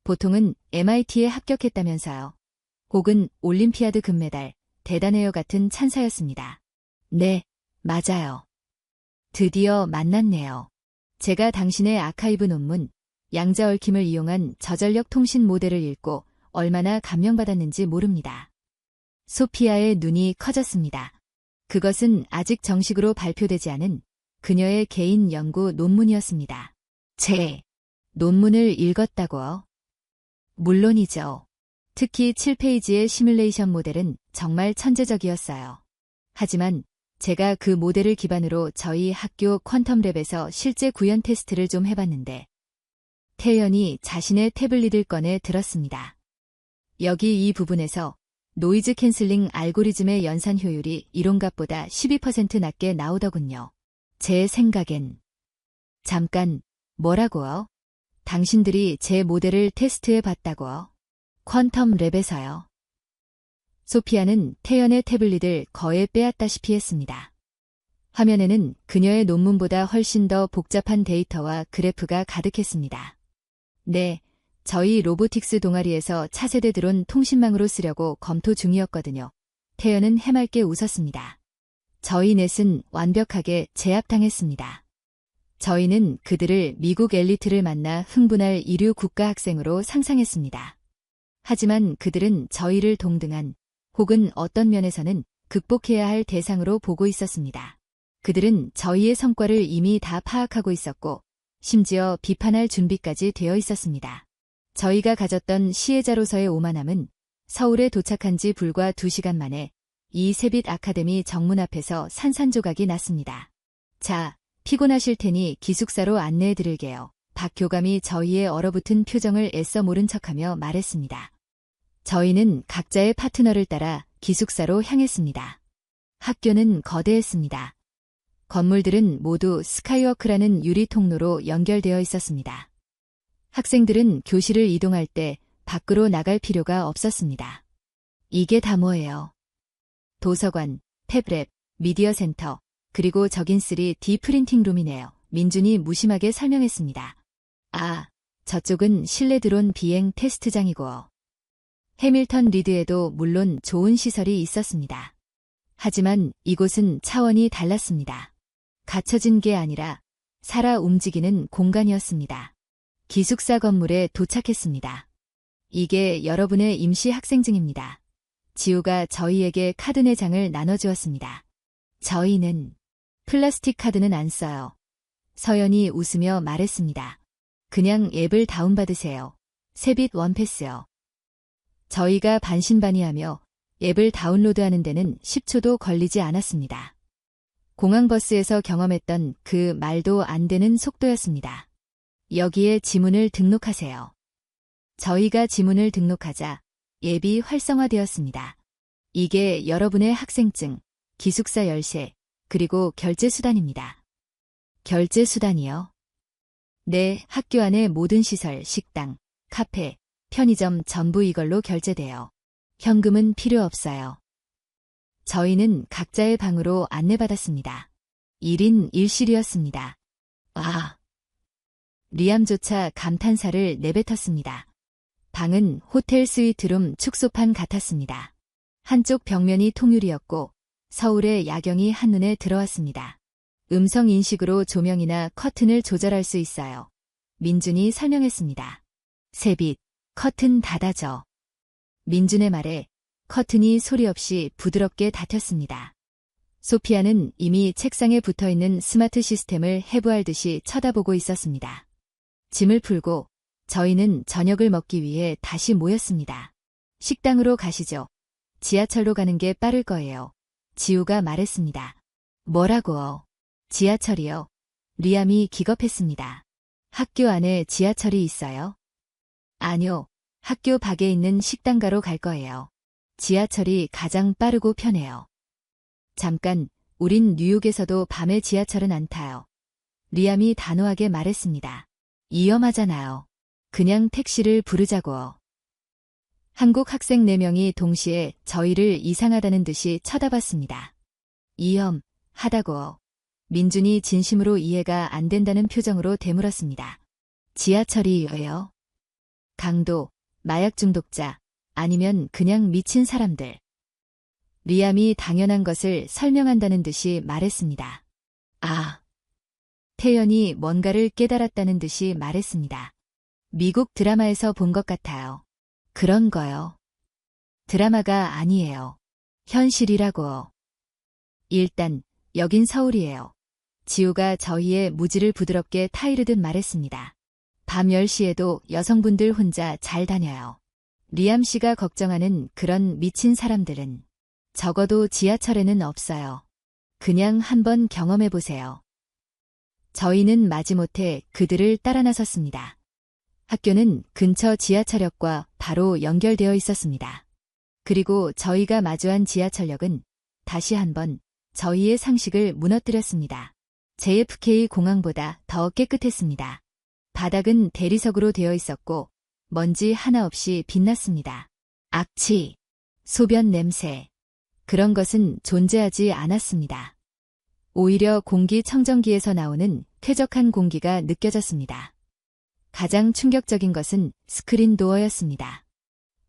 보통은 MIT에 합격했다면서요. 혹은 올림피아드 금메달, 대단해요 같은 찬사였습니다. 네, 맞아요. 드디어 만났네요. 제가 당신의 아카이브 논문, 양자 얽힘을 이용한 저전력 통신 모델을 읽고 얼마나 감명받았는지 모릅니다. 소피아의 눈이 커졌습니다. 그것은 아직 정식으로 발표되지 않은 그녀의 개인 연구 논문이었습니다. 제 논문을 읽었다고요? 물론이죠. 특히 7페이지의 시뮬레이션 모델은 정말 천재적이었어요. 하지만 제가 그 모델을 기반으로 저희 학교 퀀텀랩에서 실제 구현 테스트를 좀 해봤는데 태연이 자신의 태블릿을 꺼내 들었습니다. 여기 이 부분에서 노이즈 캔슬링 알고리즘의 연산 효율이 이론값보다 12% 낮게 나오더군요. 제 생각엔. 잠깐, 뭐라고요? 당신들이 제 모델을 테스트해 봤다고요? 퀀텀랩에서요. 소피아는 태연의 태블릿을 거에 빼앗다시피 했습니다. 화면에는 그녀의 논문보다 훨씬 더 복잡한 데이터와 그래프가 가득했습니다. 네, 저희 로보틱스 동아리에서 차세대 드론 통신망으로 쓰려고 검토 중이었거든요. 태연은 해맑게 웃었습니다. 저희 넷은 완벽하게 제압당했습니다. 저희는 그들을 미국 엘리트를 만나 흥분할 이류 국가 학생으로 상상했습니다. 하지만 그들은 저희를 동등한 혹은 어떤 면에서는 극복해야 할 대상으로 보고 있었습니다. 그들은 저희의 성과를 이미 다 파악하고 있었고 심지어 비판할 준비까지 되어 있었습니다. 저희가 가졌던 시혜자로서의 오만함은 서울에 도착한 지 불과 2시간 만에 이 세빛 아카데미 정문 앞에서 산산조각이 났습니다. 자, 피곤하실 테니 기숙사로 안내해드릴게요. 박 교감이 저희의 얼어붙은 표정을 애써 모른 척하며 말했습니다. 저희는 각자의 파트너를 따라 기숙사로 향했습니다. 학교는 거대했습니다. 건물들은 모두 스카이워크라는 유리 통로로 연결되어 있었습니다. 학생들은 교실을 이동할 때 밖으로 나갈 필요가 없었습니다. 이게 다 뭐예요? 도서관, 탭랩, 미디어 센터, 그리고 저긴 3D 프린팅 룸이네요. 민준이 무심하게 설명했습니다. 아, 저쪽은 실내 드론 비행 테스트장이고. 해밀턴 리드에도 물론 좋은 시설이 있었습니다. 하지만 이곳은 차원이 달랐습니다. 갇혀진 게 아니라 살아 움직이는 공간이었습니다. 기숙사 건물에 도착했습니다. 이게 여러분의 임시 학생증입니다. 지우가 저희에게 카드 4장을 나눠주었습니다. 저희는 플라스틱 카드는 안 써요. 서연이 웃으며 말했습니다. 그냥 앱을 다운받으세요. 세빛 원패스요. 저희가 반신반의하며 앱을 다운로드하는 데는 10초도 걸리지 않았습니다. 공항버스에서 경험했던 그 말도 안 되는 속도였습니다. 여기에 지문을 등록하세요. 저희가 지문을 등록하자 앱이 활성화되었습니다. 이게 여러분의 학생증, 기숙사 열쇠, 그리고 결제 수단입니다. 결제 수단이요? 네, 학교 안의 모든 시설, 식당, 카페, 편의점 전부 이걸로 결제돼요. 현금은 필요 없어요. 저희는 각자의 방으로 안내받았습니다. 1인 1실이었습니다. 와! 리암조차 감탄사를 내뱉었습니다. 방은 호텔 스위트룸 축소판 같았습니다. 한쪽 벽면이 통유리였고 서울의 야경이 한눈에 들어왔습니다. 음성 인식으로 조명이나 커튼을 조절할 수 있어요. 민준이 설명했습니다. 세빛, 커튼 닫아줘. 민준의 말에 커튼이 소리 없이 부드럽게 닫혔습니다. 소피아는 이미 책상에 붙어있는 스마트 시스템을 해부할 듯이 쳐다보고 있었습니다. 짐을 풀고 저희는 저녁을 먹기 위해 다시 모였습니다. 식당으로 가시죠. 지하철로 가는 게 빠를 거예요. 지우가 말했습니다. 뭐라고요? 지하철이요. 리암이 기겁했습니다. 학교 안에 지하철이 있어요? 아니요. 학교 밖에 있는 식당가로 갈 거예요. 지하철이 가장 빠르고 편해요. 잠깐, 우린 뉴욕에서도 밤에 지하철은 안 타요. 리암이 단호하게 말했습니다. 위험하잖아요. 그냥 택시를 부르자고요. 한국 학생 4명이 동시에 저희를 이상하다는 듯이 쳐다봤습니다. 위험하다고요. 민준이 진심으로 이해가 안 된다는 표정으로 되물었습니다. 지하철이요? 강도, 마약 중독자, 아니면 그냥 미친 사람들. 리암이 당연한 것을 설명한다는 듯이 말했습니다. 아. 태연이 뭔가를 깨달았다는 듯이 말했습니다. 미국 드라마에서 본 것 같아요. 그런 거요. 드라마가 아니에요. 현실이라고요. 일단 여긴 서울이에요. 지우가 저희의 무지를 부드럽게 타이르듯 말했습니다. 밤 10시에도 여성분들 혼자 잘 다녀요. 리암 씨가 걱정하는 그런 미친 사람들은 적어도 지하철에는 없어요. 그냥 한번 경험해보세요. 저희는 마지못해 그들을 따라 나섰습니다. 학교는 근처 지하철역과 바로 연결되어 있었습니다. 그리고 저희가 마주한 지하철역은 다시 한번 저희의 상식을 무너뜨렸습니다. JFK 공항보다 더 깨끗했습니다. 바닥은 대리석으로 되어 있었고 먼지 하나 없이 빛났습니다. 악취, 소변 냄새, 그런 것은 존재하지 않았습니다. 오히려 공기청정기에서 나오는 쾌적한 공기가 느껴졌습니다. 가장 충격적인 것은 스크린 도어였습니다.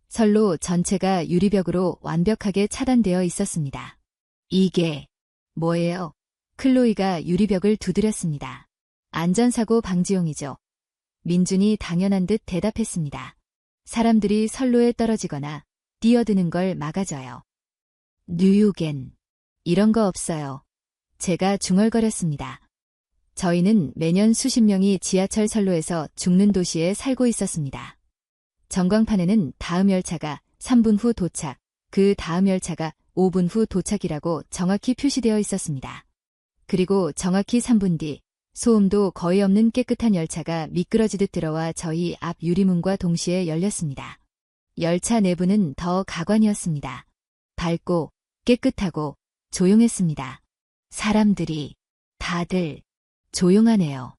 선로 전체가 유리벽으로 완벽하게 차단되어 있었습니다. 이게 뭐예요? 클로이가 유리벽을 두드렸습니다. 안전사고 방지용이죠. 민준이 당연한 듯 대답했습니다. 사람들이 선로에 떨어지거나 뛰어드는 걸 막아줘요. 뉴욕엔 이런 거 없어요. 제가 중얼거렸습니다. 저희는 매년 수십 명이 지하철 선로에서 죽는 도시에 살고 있었습니다. 전광판에는 다음 열차가 3분 후 도착, 그 다음 열차가 5분 후 도착이라고 정확히 표시되어 있었습니다. 그리고 정확히 3분 뒤 소음도 거의 없는 깨끗한 열차가 미끄러지듯 들어와 저희 앞 유리문과 동시에 열렸습니다. 열차 내부는 더 가관이었습니다. 밝고 깨끗하고 조용했습니다. 사람들이 다들 조용하네요.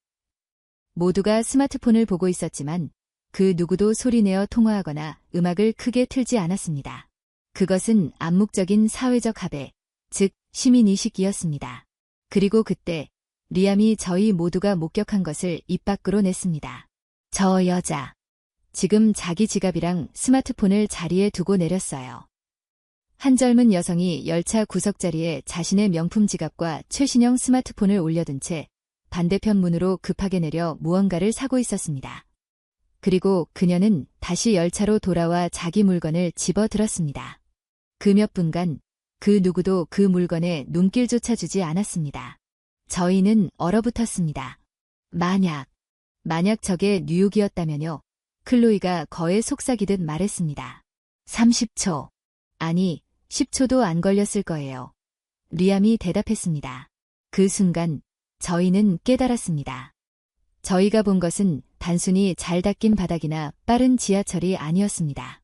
모두가 스마트폰을 보고 있었지만 그 누구도 소리내어 통화하거나 음악을 크게 틀지 않았습니다. 그것은 암묵적인 사회적 합의, 즉 시민의식이었습니다. 그리고 그때 리암이 저희 모두가 목격한 것을 입 밖으로 냈습니다. 저 여자. 지금 자기 지갑이랑 스마트폰을 자리에 두고 내렸어요. 한 젊은 여성이 열차 구석자리에 자신의 명품 지갑과 최신형 스마트폰을 올려둔 채 반대편 문으로 급하게 내려 무언가를 사고 있었습니다. 그리고 그녀는 다시 열차로 돌아와 자기 물건을 집어 들었습니다. 그 몇 분간 그 누구도 그 물건에 눈길조차 주지 않았습니다. 저희는 얼어붙었습니다. 만약 저게 뉴욕이었다면요. 클로이가 거에 속삭이듯 말했습니다. 30초. 아니, 10초도 안 걸렸을 거예요. 리암이 대답했습니다. 그 순간 저희는 깨달았습니다. 저희가 본 것은 단순히 잘 닦인 바닥이나 빠른 지하철이 아니었습니다.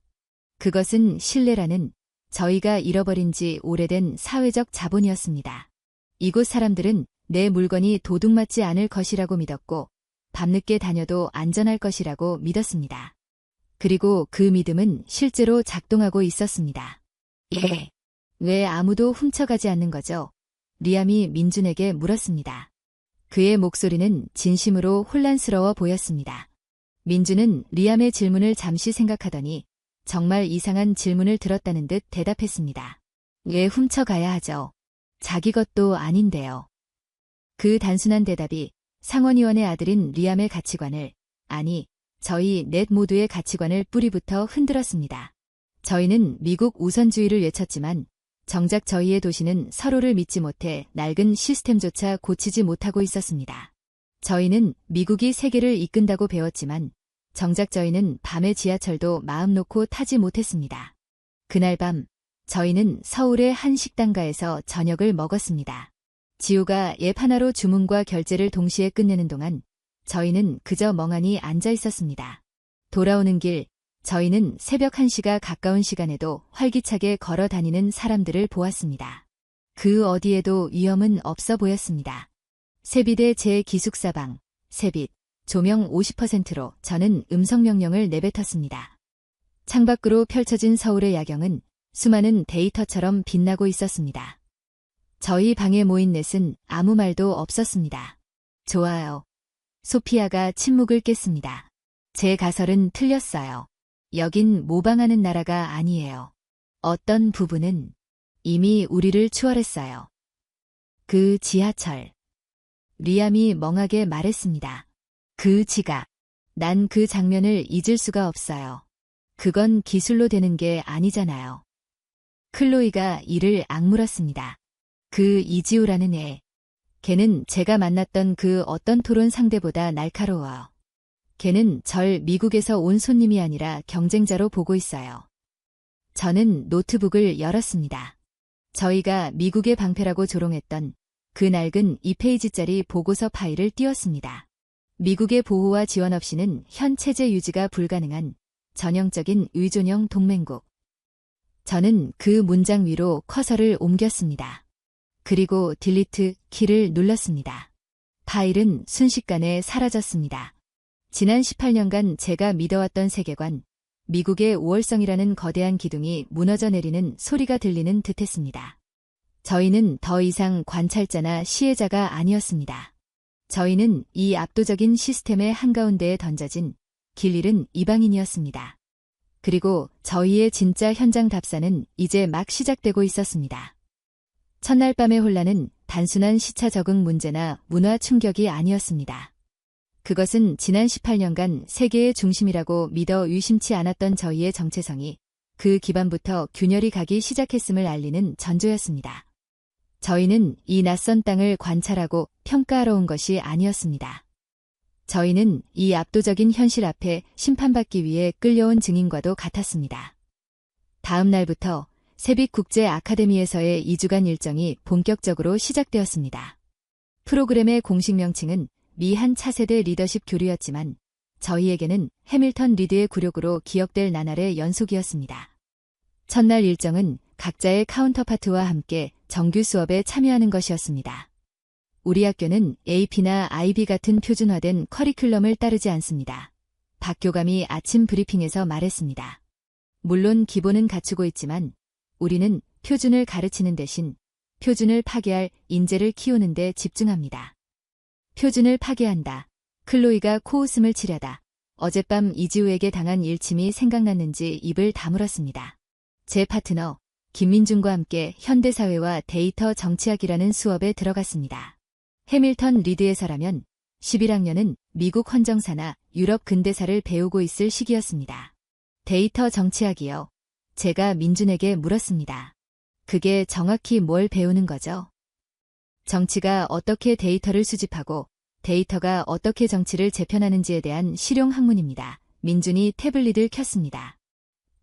그것은 신뢰라는 저희가 잃어버린 지 오래된 사회적 자본이었습니다. 이곳 사람들은 내 물건이 도둑맞지 않을 것이라고 믿었고 밤늦게 다녀도 안전할 것이라고 믿었습니다. 그리고 그 믿음은 실제로 작동하고 있었습니다. 예. 왜 아무도 훔쳐가지 않는 거죠? 리암이 민준에게 물었습니다. 그의 목소리는 진심으로 혼란스러워 보였습니다. 민준은 리암의 질문을 잠시 생각하더니 정말 이상한 질문을 들었다는 듯 대답했습니다. 왜 훔쳐가야 하죠? 자기 것도 아닌데요. 그 단순한 대답이 상원의원의 아들인 리암의 가치관을, 아니, 저희 넷 모두의 가치관을 뿌리부터 흔들었습니다. 저희는 미국 우선주의를 외쳤지만 정작 저희의 도시는 서로를 믿지 못해 낡은 시스템조차 고치지 못하고 있었습니다. 저희는 미국이 세계를 이끈다고 배웠지만 정작 저희는 밤의 지하철도 마음 놓고 타지 못했습니다. 그날 밤 저희는 서울의 한 식당가에서 저녁을 먹었습니다. 지우가 앱 하나로 주문과 결제를 동시에 끝내는 동안 저희는 그저 멍하니 앉아 있었습니다. 돌아오는 길 저희는 새벽 1시가 가까운 시간에도 활기차게 걸어 다니는 사람들을 보았습니다. 그 어디에도 위험은 없어 보였습니다. 세빛의 제 기숙사방, 세빛, 조명 50%로 저는 음성명령을 내뱉었습니다. 창밖으로 펼쳐진 서울의 야경은 수많은 데이터처럼 빛나고 있었습니다. 저희 방에 모인 넷은 아무 말도 없었습니다. 좋아요. 소피아가 침묵을 깼습니다. 제 가설은 틀렸어요. 여긴 모방하는 나라가 아니에요. 어떤 부분은 이미 우리를 추월했어요. 그 지하철. 리암이 멍하게 말했습니다. 그 지각. 난 그 장면을 잊을 수가 없어요. 그건 기술로 되는 게 아니잖아요. 클로이가 이를 악물었습니다. 그 이지우라는 애. 걔는 제가 만났던 그 어떤 토론 상대보다 날카로워요. 걔는 절 미국에서 온 손님이 아니라 경쟁자로 보고 있어요. 저는 노트북을 열었습니다. 저희가 미국의 방패라고 조롱했던 그 낡은 2페이지짜리 보고서 파일을 띄웠습니다. 미국의 보호와 지원 없이는 현 체제 유지가 불가능한 전형적인 의존형 동맹국. 저는 그 문장 위로 커서를 옮겼습니다. 그리고 딜리트 키를 눌렀습니다. 파일은 순식간에 사라졌습니다. 지난 18년간 제가 믿어왔던 세계관, 미국의 우월성이라는 거대한 기둥이 무너져 내리는 소리가 들리는 듯했습니다. 저희는 더 이상 관찰자나 시혜자가 아니었습니다. 저희는 이 압도적인 시스템의 한가운데에 던져진 길 잃은 이방인이었습니다. 그리고 저희의 진짜 현장 답사는 이제 막 시작되고 있었습니다. 첫날 밤의 혼란은 단순한 시차 적응 문제나 문화 충격이 아니었습니다. 그것은 지난 18년간 세계의 중심이라고 믿어 의심치 않았던 저희의 정체성이 그 기반부터 균열이 가기 시작했음을 알리는 전조였습니다. 저희는 이 낯선 땅을 관찰하고 평가하러 온 것이 아니었습니다. 저희는 이 압도적인 현실 앞에 심판받기 위해 끌려온 증인과도 같았습니다. 다음 날부터 세빛국제 아카데미에서의 2주간 일정이 본격적으로 시작되었습니다. 프로그램의 공식 명칭은 미 한 차세대 리더십 교류였지만 저희에게는 해밀턴 리드의 굴욕으로 기억될 나날의 연속이었습니다. 첫날 일정은 각자의 카운터파트와 함께 정규 수업에 참여하는 것이었습니다. 우리 학교는 AP나 IB 같은 표준화된 커리큘럼을 따르지 않습니다. 박 교감이 아침 브리핑에서 말했습니다. 물론 기본은 갖추고 있지만 우리는 표준을 가르치는 대신 표준을 파괴할 인재를 키우는 데 집중합니다. 표준을 파괴한다. 클로이가 코웃음을 치려다 어젯밤 이지우에게 당한 일침이 생각났는지 입을 다물었습니다. 제 파트너 김민중과 함께 현대사회와 데이터 정치학이라는 수업에 들어갔습니다. 해밀턴 리드에서라면 11학년은 미국 헌정사나 유럽 근대사를 배우고 있을 시기였습니다. 데이터 정치학이요. 제가 민준에게 물었습니다. 그게 정확히 뭘 배우는 거죠? 정치가 어떻게 데이터를 수집하고 데이터가 어떻게 정치를 재편하는지에 대한 실용 학문입니다. 민준이 태블릿을 켰습니다.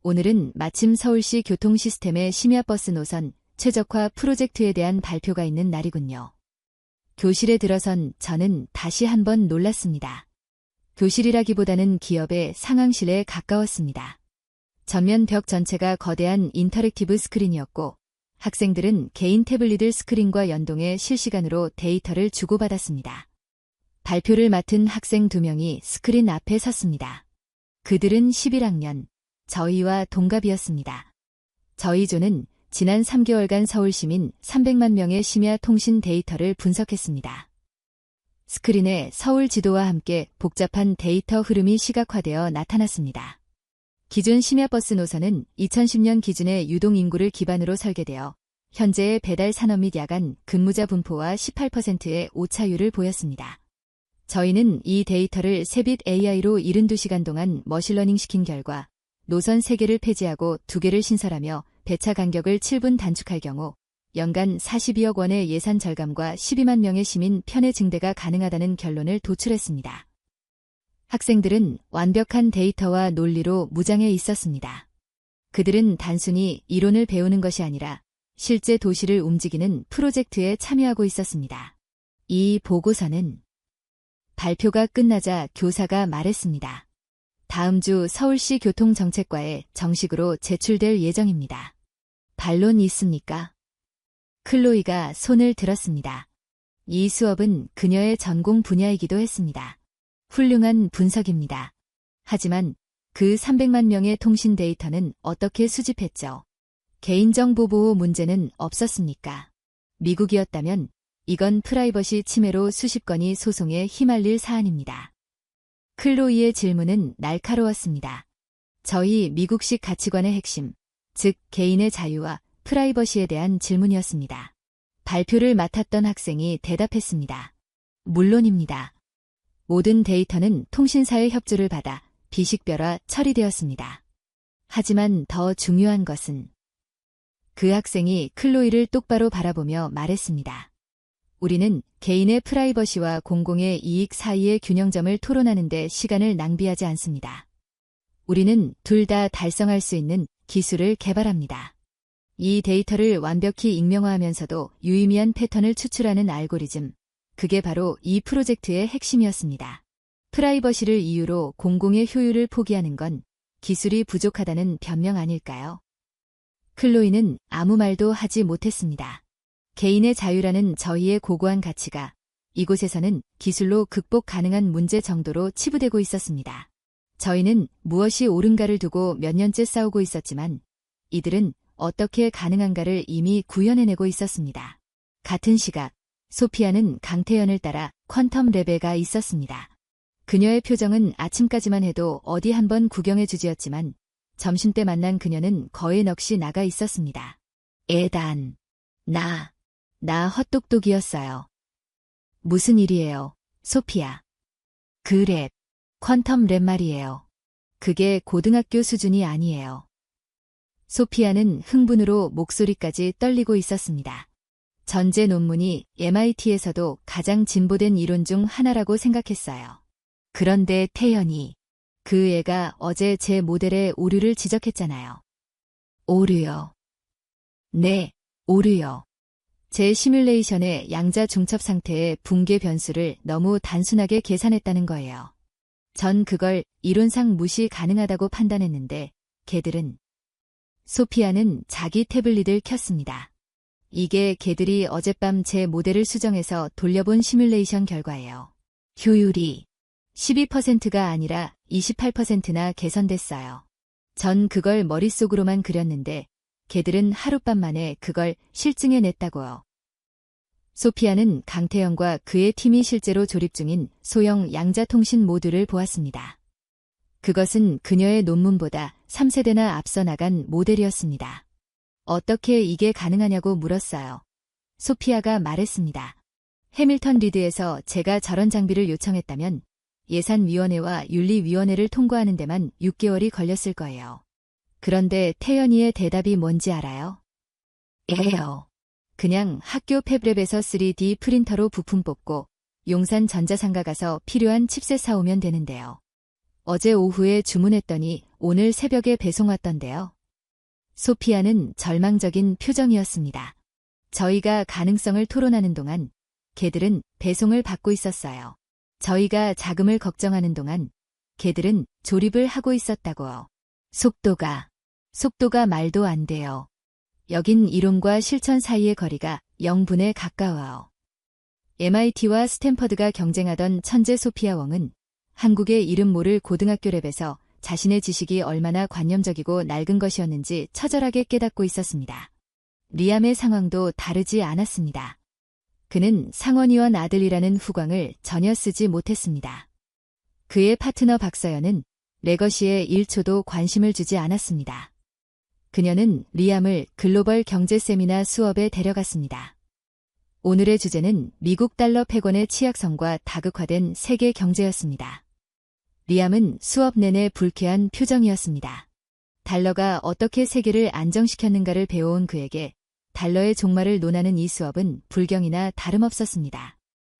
오늘은 마침 서울시 교통시스템의 심야버스 노선 최적화 프로젝트에 대한 발표가 있는 날이군요. 교실에 들어선 저는 다시 한번 놀랐습니다. 교실이라기보다는 기업의 상황실에 가까웠습니다. 전면 벽 전체가 거대한 인터랙티브 스크린이었고 학생들은 개인 태블릿을 스크린과 연동해 실시간으로 데이터를 주고받았습니다. 발표를 맡은 학생 2명이 스크린 앞에 섰습니다. 그들은 11학년, 저희와 동갑이었습니다. 저희 조는 지난 3개월간 서울 시민 300만 명의 심야 통신 데이터를 분석했습니다. 스크린에 서울 지도와 함께 복잡한 데이터 흐름이 시각화되어 나타났습니다. 기존 심야버스 노선은 2010년 기준의 유동인구를 기반으로 설계되어 현재의 배달 산업 및 야간 근무자 분포와 18%의 오차율을 보였습니다. 저희는 이 데이터를 세빛 AI로 72시간 동안 머신러닝 시킨 결과 노선 3개를 폐지하고 2개를 신설하며 배차 간격을 7분 단축할 경우 연간 42억 원의 예산 절감과 12만 명의 시민 편의 증대가 가능하다는 결론을 도출했습니다. 학생들은 완벽한 데이터와 논리로 무장해 있었습니다. 그들은 단순히 이론을 배우는 것이 아니라 실제 도시를 움직이는 프로젝트에 참여하고 있었습니다. 이 보고서는 발표가 끝나자 교사가 말했습니다. 다음 주 서울시 교통정책과에 정식으로 제출될 예정입니다. 반론 있습니까? 클로이가 손을 들었습니다. 이 수업은 그녀의 전공 분야이기도 했습니다. 훌륭한 분석입니다. 하지만 그 300만 명의 통신 데이터는 어떻게 수집했죠? 개인정보 보호 문제는 없었습니까? 미국이었다면 이건 프라이버시 침해로 수십 건이 소송에 휘말릴 사안입니다. 클로이의 질문은 날카로웠습니다. 저희 미국식 가치관의 핵심, 즉 개인의 자유와 프라이버시에 대한 질문이었습니다. 발표를 맡았던 학생이 대답했습니다. 물론입니다. 모든 데이터는 통신사의 협조를 받아 비식별화 처리되었습니다. 하지만 더 중요한 것은 그 학생이 클로이를 똑바로 바라보며 말했습니다. 우리는 개인의 프라이버시와 공공의 이익 사이의 균형점을 토론하는 데 시간을 낭비하지 않습니다. 우리는 둘 다 달성할 수 있는 기술을 개발합니다. 이 데이터를 완벽히 익명화하면서도 유의미한 패턴을 추출하는 알고리즘, 그게 바로 이 프로젝트의 핵심이었습니다. 프라이버시를 이유로 공공의 효율을 포기하는 건 기술이 부족하다는 변명 아닐까요? 클로이는 아무 말도 하지 못했습니다. 개인의 자유라는 저희의 고고한 가치가 이곳에서는 기술로 극복 가능한 문제 정도로 치부되고 있었습니다. 저희는 무엇이 옳은가를 두고 몇 년째 싸우고 있었지만 이들은 어떻게 가능한가를 이미 구현해내고 있었습니다. 같은 시각, 소피아는 강태연을 따라 퀀텀 랩에 있었습니다. 그녀의 표정은 아침까지만 해도 어디 한번 구경해주지였지만 점심때 만난 그녀는 거의 넋이 나가 있었습니다. 에단, 나 헛똑똑이었어요. 무슨 일이에요, 소피아? 그 랩, 퀀텀 랩 말이에요. 그게 고등학교 수준이 아니에요. 소피아는 흥분으로 목소리까지 떨리고 있었습니다. 전제 논문이 MIT에서도 가장 진보된 이론 중 하나라고 생각했어요. 그런데 태연이, 그 애가 어제 제 모델의 오류를 지적했잖아요. 오류요. 네, 오류요. 제 시뮬레이션의 양자 중첩 상태의 붕괴 변수를 너무 단순하게 계산했다는 거예요. 전 그걸 이론상 무시 가능하다고 판단했는데 걔들은. 소피아는 자기 태블릿을 켰습니다. 이게 걔들이 어젯밤 제 모델을 수정해서 돌려본 시뮬레이션 결과예요. 효율이 12%가 아니라 28%나 개선됐어요. 전 그걸 머릿속으로만 그렸는데 걔들은 하룻밤 만에 그걸 실증해냈다고요. 소피아는 강태영과 그의 팀이 실제로 조립 중인 소형 양자통신 모듈을 보았습니다. 그것은 그녀의 논문보다 3세대나 앞서 나간 모델이었습니다. 어떻게 이게 가능하냐고 물었어요. 소피아가 말했습니다. 해밀턴 리드에서 제가 저런 장비를 요청했다면 예산위원회와 윤리위원회를 통과하는 데만 6개월이 걸렸을 거예요. 그런데 태연이의 대답이 뭔지 알아요? 예요. 그냥 학교 팹랩에서 3D 프린터로 부품 뽑고 용산 전자상가 가서 필요한 칩셋 사오면 되는데요. 어제 오후에 주문했더니 오늘 새벽에 배송 왔던데요. 소피아는 절망적인 표정이었습니다. 저희가 가능성을 토론하는 동안 걔들은 배송을 받고 있었어요. 저희가 자금을 걱정하는 동안 걔들은 조립을 하고 있었다고요. 속도가 말도 안 돼요. 여긴 이론과 실천 사이의 거리가 0분에 가까워요. MIT와 스탠퍼드가 경쟁하던 천재 소피아 웡은 한국의 이름 모를 고등학교 랩에서 자신의 지식이 얼마나 관념적이고 낡은 것이었는지 처절하게 깨닫고 있었습니다. 리암의 상황도 다르지 않았습니다. 그는 상원의원 아들이라는 후광을 전혀 쓰지 못했습니다. 그의 파트너 박서연은 레거시에 1초도 관심을 주지 않았습니다. 그녀는 리암을 글로벌 경제 세미나 수업에 데려갔습니다. 오늘의 주제는 미국 달러 패권의 취약성과 다극화된 세계 경제였습니다. 리암은 수업 내내 불쾌한 표정이었습니다. 달러가 어떻게 세계를 안정시켰는가를 배워온 그에게 달러의 종말을 논하는 이 수업은 불경이나 다름없었습니다.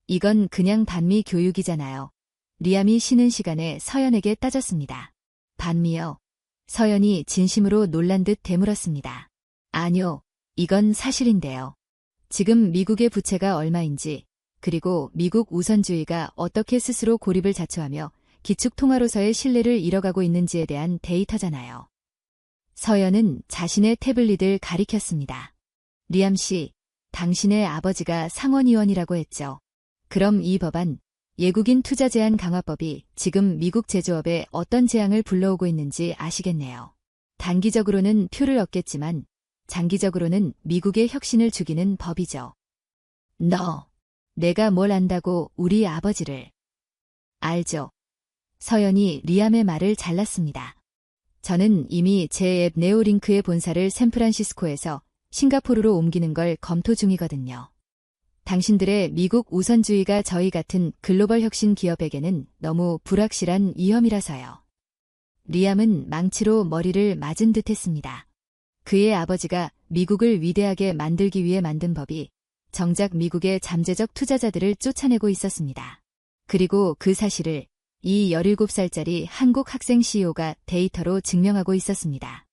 이건 그냥 반미 교육이잖아요. 리암이 쉬는 시간에 서연에게 따졌습니다. 반미요? 서연이 진심으로 놀란 듯 되물었습니다. 아니요, 이건 사실인데요. 지금 미국의 부채가 얼마인지, 그리고 미국 우선주의가 어떻게 스스로 고립을 자초하며 기축통화로서의 신뢰를 잃어가고 있는지에 대한 데이터잖아요. 서연은 자신의 태블릿을 가리켰습니다. 리암 씨, 당신의 아버지가 상원의원이라고 했죠. 그럼 이 법안, 외국인 투자 제한 강화법이 지금 미국 제조업에 어떤 재앙을 불러오고 있는지 아시겠네요. 단기적으로는 표를 얻겠지만 장기적으로는 미국의 혁신을 죽이는 법이죠. 내가 뭘 안다고 우리 아버지를. 알죠. 서연이 리암의 말을 잘랐습니다. 저는 이미 제 앱 네오링크의 본사를 샌프란시스코에서 싱가포르로 옮기는 걸 검토 중이거든요. 당신들의 미국 우선주의가 저희 같은 글로벌 혁신 기업에게는 너무 불확실한 위험이라서요. 리암은 망치로 머리를 맞은 듯했습니다. 그의 아버지가 미국을 위대하게 만들기 위해 만든 법이 정작 미국의 잠재적 투자자들을 쫓아내고 있었습니다. 그리고 그 사실을 이 17살짜리 한국 학생 CEO가 데이터로 증명하고 있었습니다.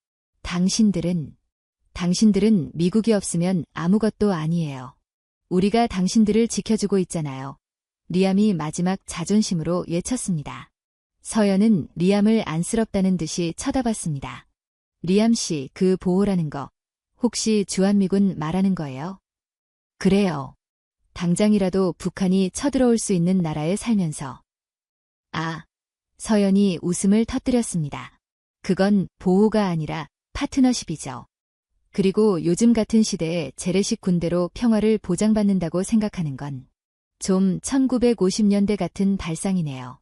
당신들은 미국이 없으면 아무것도 아니에요. 우리가 당신들을 지켜주고 있잖아요. 리암이 마지막 자존심으로 외쳤습니다. 서연은 리암을 안쓰럽다는 듯이 쳐다봤습니다. 리암 씨, 그 보호라는 거, 혹시 주한미군 말하는 거예요? 그래요. 당장이라도 북한이 쳐들어올 수 있는 나라에 살면서. 서연이 웃음을 터뜨렸습니다. 그건 보호가 아니라 파트너십이죠. 그리고 요즘 같은 시대에 재래식 군대로 평화를 보장받는다고 생각하는 건 좀 1950년대 같은 발상이네요.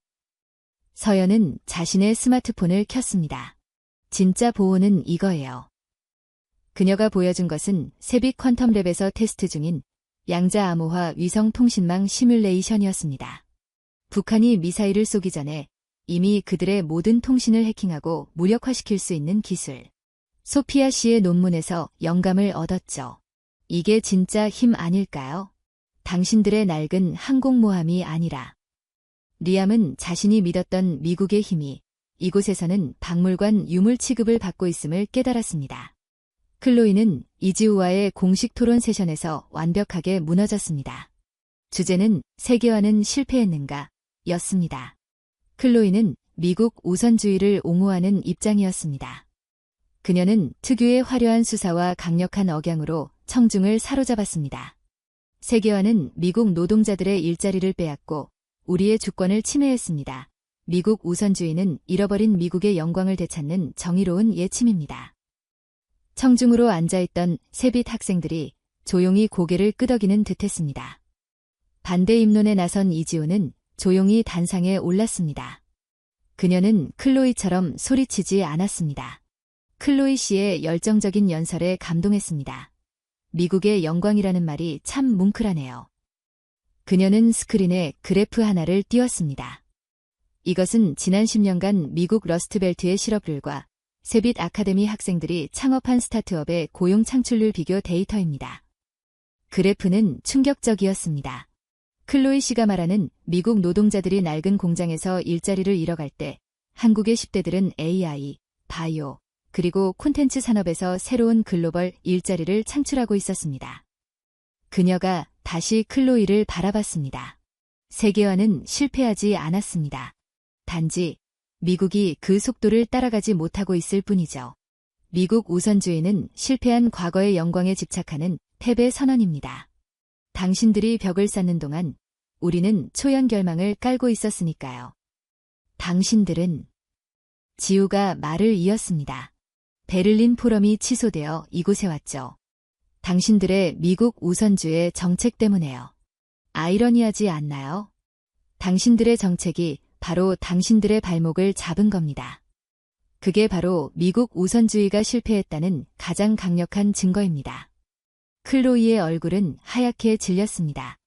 서연은 자신의 스마트폰을 켰습니다. 진짜 보호는 이거예요. 그녀가 보여준 것은 세빅 퀀텀랩에서 테스트 중인 양자 암호화 위성 통신망 시뮬레이션이었습니다. 북한이 미사일을 쏘기 전에 이미 그들의 모든 통신을 해킹하고 무력화시킬 수 있는 기술. 소피아 씨의 논문에서 영감을 얻었죠. 이게 진짜 힘 아닐까요? 당신들의 낡은 항공모함이 아니라. 리암은 자신이 믿었던 미국의 힘이 이곳에서는 박물관 유물 취급을 받고 있음을 깨달았습니다. 클로이는 이지우와의 공식 토론 세션에서 완벽하게 무너졌습니다. 주제는 세계화는 실패했는가 였습니다. 클로이는 미국 우선주의를 옹호하는 입장이었습니다. 그녀는 특유의 화려한 수사와 강력한 억양으로 청중을 사로잡았습니다. 세계화는 미국 노동자들의 일자리를 빼앗고 우리의 주권을 침해했습니다. 미국 우선주의는 잃어버린 미국의 영광을 되찾는 정의로운 예침입니다. 청중으로 앉아있던 세빛 학생들이 조용히 고개를 끄덕이는 듯했습니다. 반대 입론에 나선 이지우는 조용히 단상에 올랐습니다. 그녀는 클로이처럼 소리치지 않았습니다. 클로이 씨의 열정적인 연설에 감동했습니다. 미국의 영광이라는 말이 참 뭉클하네요. 그녀는 스크린에 그래프 하나를 띄웠습니다. 이것은 지난 10년간 미국 러스트벨트의 실업률과 세빛 아카데미 학생들이 창업한 스타트업의 고용 창출률 비교 데이터입니다. 그래프는 충격적이었습니다. 클로이 씨가 말하는 미국 노동자들이 낡은 공장에서 일자리를 잃어갈 때 한국의 10대들은 AI, 바이오, 그리고 콘텐츠 산업에서 새로운 글로벌 일자리를 창출하고 있었습니다. 그녀가 다시 클로이를 바라봤습니다. 세계화는 실패하지 않았습니다. 단지 미국이 그 속도를 따라가지 못하고 있을 뿐이죠. 미국 우선주의는 실패한 과거의 영광에 집착하는 패배 선언입니다. 당신들이 벽을 쌓는 동안 우리는 초연결망을 깔고 있었으니까요. 당신들은 지우가 말을 이었습니다. 베를린 포럼이 취소되어 이곳에 왔죠. 당신들의 미국 우선주의 정책 때문에요. 아이러니하지 않나요? 당신들의 정책이 바로 당신들의 발목을 잡은 겁니다. 그게 바로 미국 우선주의가 실패했다는 가장 강력한 증거입니다. 클로이의 얼굴은 하얗게 질렸습니다.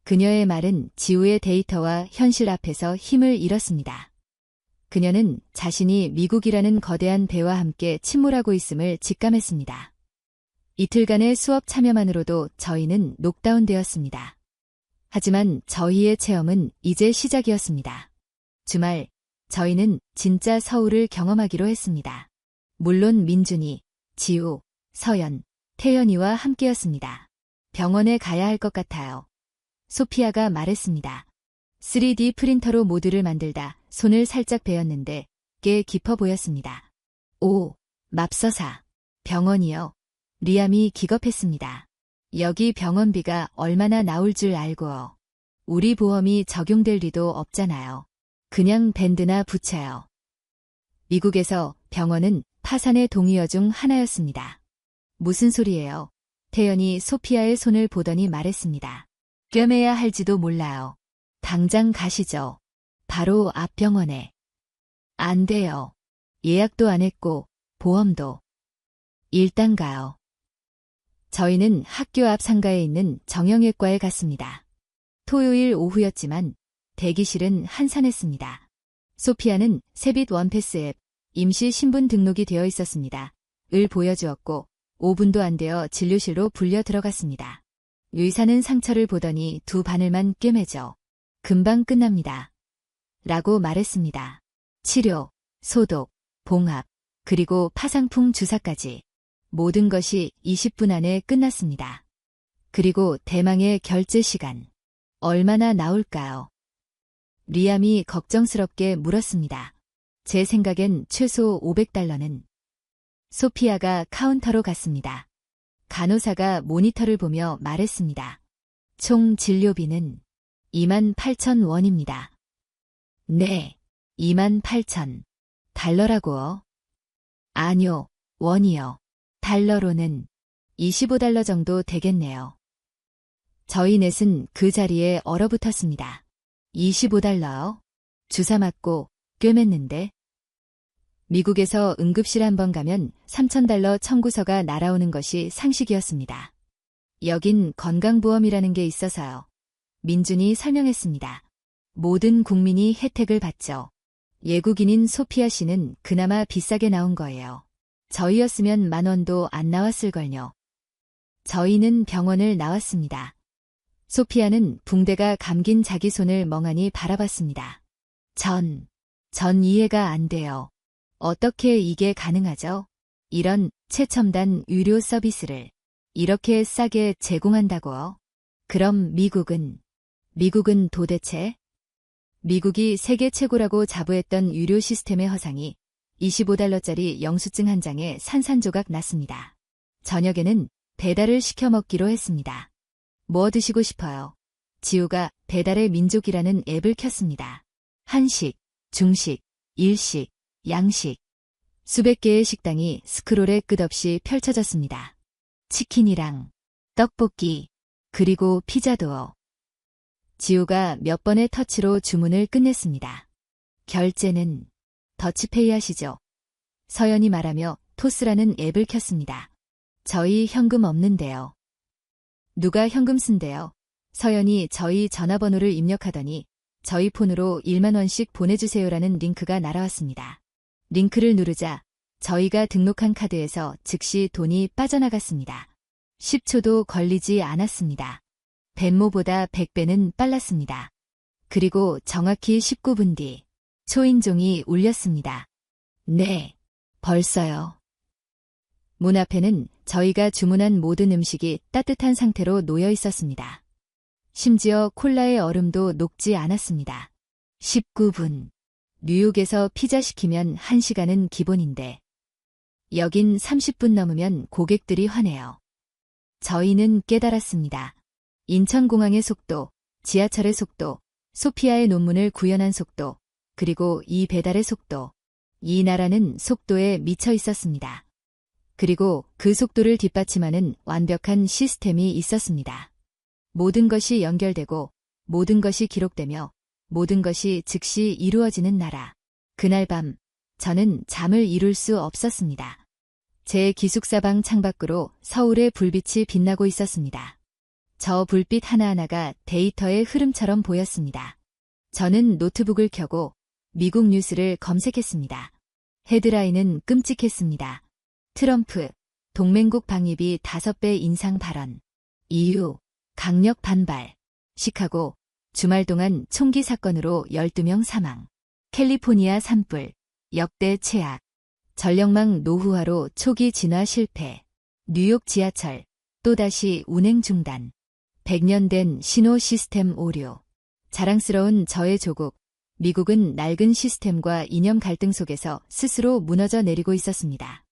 그녀의 말은 지우의 데이터와 현실 앞에서 힘을 잃었습니다. 그녀는 자신이 미국이라는 거대한 배와 함께 침몰하고 있음을 직감했습니다. 이틀간의 수업 참여만으로도 저희는 녹다운되었습니다. 하지만 저희의 체험은 이제 시작이었습니다. 주말, 저희는 진짜 서울을 경험하기로 했습니다. 물론 민준이, 지우, 서연, 태연이와 함께였습니다. 병원에 가야 할 것 같아요. 소피아가 말했습니다. 3D 프린터로 모드를 만들다 손을 살짝 베었는데 꽤 깊어 보였습니다. 오, 맙서사. 병원이요. 리암이 기겁했습니다. 여기 병원비가 얼마나 나올 줄 알고요. 우리 보험이 적용될 리도 없잖아요. 그냥 밴드나 붙여요. 미국에서 병원은 파산의 동의어 중 하나였습니다. 무슨 소리예요? 태연이 소피아의 손을 보더니 말했습니다. 꿰매야 할지도 몰라요. 당장 가시죠. 바로 앞 병원에. 안 돼요. 예약도 안 했고 보험도. 일단 가요. 저희는 학교 앞 상가에 있는 정형외과에 갔습니다. 토요일 오후였지만 대기실은 한산했습니다. 소피아는 세빛 원패스 앱 임시 신분 등록이 되어 있었습니다. 을 보여주었고 5분도 안 되어 진료실로 불려 들어갔습니다. 의사는 상처를 보더니 두 바늘만 꿰매죠. 금방 끝납니다. 라고 말했습니다. 치료, 소독, 봉합, 그리고 파상풍 주사까지. 모든 것이 20분 안에 끝났습니다. 그리고 대망의 결제 시간. 얼마나 나올까요? 리암이 걱정스럽게 물었습니다. 제 생각엔 최소 $500는. 소피아가 카운터로 갔습니다. 간호사가 모니터를 보며 말했습니다. 총 진료비는 28,000원입니다. 네, 28,000. 달러라고요? 아니요, 원이요. 달러로는 $25 정도 되겠네요. 저희 넷은 그 자리에 얼어붙었습니다. $25요? 주사 맞고 꿰맸는데. 미국에서 응급실 한 번 가면 $3,000 청구서가 날아오는 것이 상식이었습니다. 여긴 건강보험이라는 게 있어서요. 민준이 설명했습니다. 모든 국민이 혜택을 받죠. 예국인인 소피아 씨는 그나마 비싸게 나온 거예요. 저희였으면 $10,000도 안 나왔을걸요. 저희는 병원을 나왔습니다. 소피아는 붕대가 감긴 자기 손을 멍하니 바라봤습니다. 전 이해가 안 돼요. 어떻게 이게 가능하죠? 이런 최첨단 의료 서비스를 이렇게 싸게 제공한다고요? 그럼 미국은 도대체? 미국이 세계 최고라고 자부했던 의료 시스템의 허상이 $25짜리 영수증 한 장에 산산조각 났습니다. 저녁에는 배달을 시켜 먹기로 했습니다. 뭐 드시고 싶어요? 지우가 배달의 민족이라는 앱을 켰습니다. 한식, 중식, 일식, 양식. 수백 개의 식당이 스크롤에 끝없이 펼쳐졌습니다. 치킨이랑 떡볶이, 그리고 피자도어. 지우가 몇 번의 터치로 주문을 끝냈습니다. 결제는 더치페이 하시죠. 서연이 말하며 토스라는 앱을 켰습니다. 저희 현금 없는데요. 누가 현금 쓴대요? 서연이 저희 전화번호를 입력하더니 저희 폰으로 1만 원씩 보내주세요라는 링크가 날아왔습니다. 링크를 누르자 저희가 등록한 카드에서 즉시 돈이 빠져나갔습니다. 10초도 걸리지 않았습니다. 벤모보다 100배는 빨랐습니다. 그리고 정확히 19분 뒤 초인종이 울렸습니다. 네, 벌써요. 문 앞에는 저희가 주문한 모든 음식이 따뜻한 상태로 놓여 있었습니다. 심지어 콜라의 얼음도 녹지 않았습니다. 19분. 뉴욕에서 피자 시키면 1시간은 기본인데 여긴 30분 넘으면 고객들이 화내요. 저희는 깨달았습니다. 인천공항의 속도, 지하철의 속도, 소피아의 논문을 구현한 속도, 그리고 이 배달의 속도. 이 나라는 속도에 미쳐 있었습니다. 그리고 그 속도를 뒷받침하는 완벽한 시스템이 있었습니다. 모든 것이 연결되고 모든 것이 기록되며 모든 것이 즉시 이루어지는 나라. 그날 밤 저는 잠을 이룰 수 없었습니다. 제 기숙사 방 창밖으로 서울의 불빛이 빛나고 있었습니다. 저 불빛 하나하나가 데이터의 흐름처럼 보였습니다. 저는 노트북을 켜고 미국 뉴스를 검색했습니다. 헤드라인은 끔찍했습니다. 트럼프, 동맹국 방위비 5배 인상 발언. 이유, 강력 반발. 시카고, 주말 동안 총기 사건으로 12명 사망. 캘리포니아 산불, 역대 최악. 전력망 노후화로 초기 진화 실패. 뉴욕 지하철, 또다시 운행 중단. 100년 된 신호 시스템 오류. 자랑스러운 저의 조국, 미국은 낡은 시스템과 이념 갈등 속에서 스스로 무너져 내리고 있었습니다.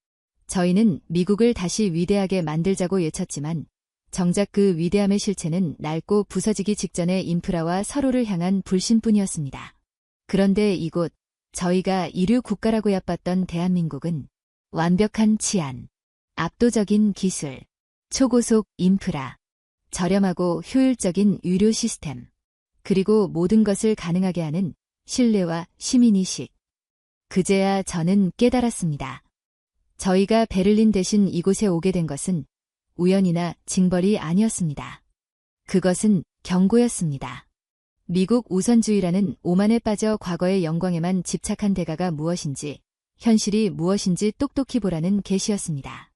저희는 미국을 다시 위대하게 만들자고 외쳤지만 정작 그 위대함의 실체는 낡고 부서지기 직전의 인프라와 서로를 향한 불신뿐이었습니다. 그런데 이곳, 저희가 이류 국가라고 얕봤던 대한민국은 완벽한 치안, 압도적인 기술, 초고속 인프라, 저렴하고 효율적인 의료 시스템, 그리고 모든 것을 가능하게 하는 신뢰와 시민의식. 그제야 저는 깨달았습니다. 저희가 베를린 대신 이곳에 오게 된 것은 우연이나 징벌이 아니었습니다. 그것은 경고였습니다. 미국 우선주의라는 오만에 빠져 과거의 영광에만 집착한 대가가 무엇인지, 현실이 무엇인지 똑똑히 보라는 계시였습니다.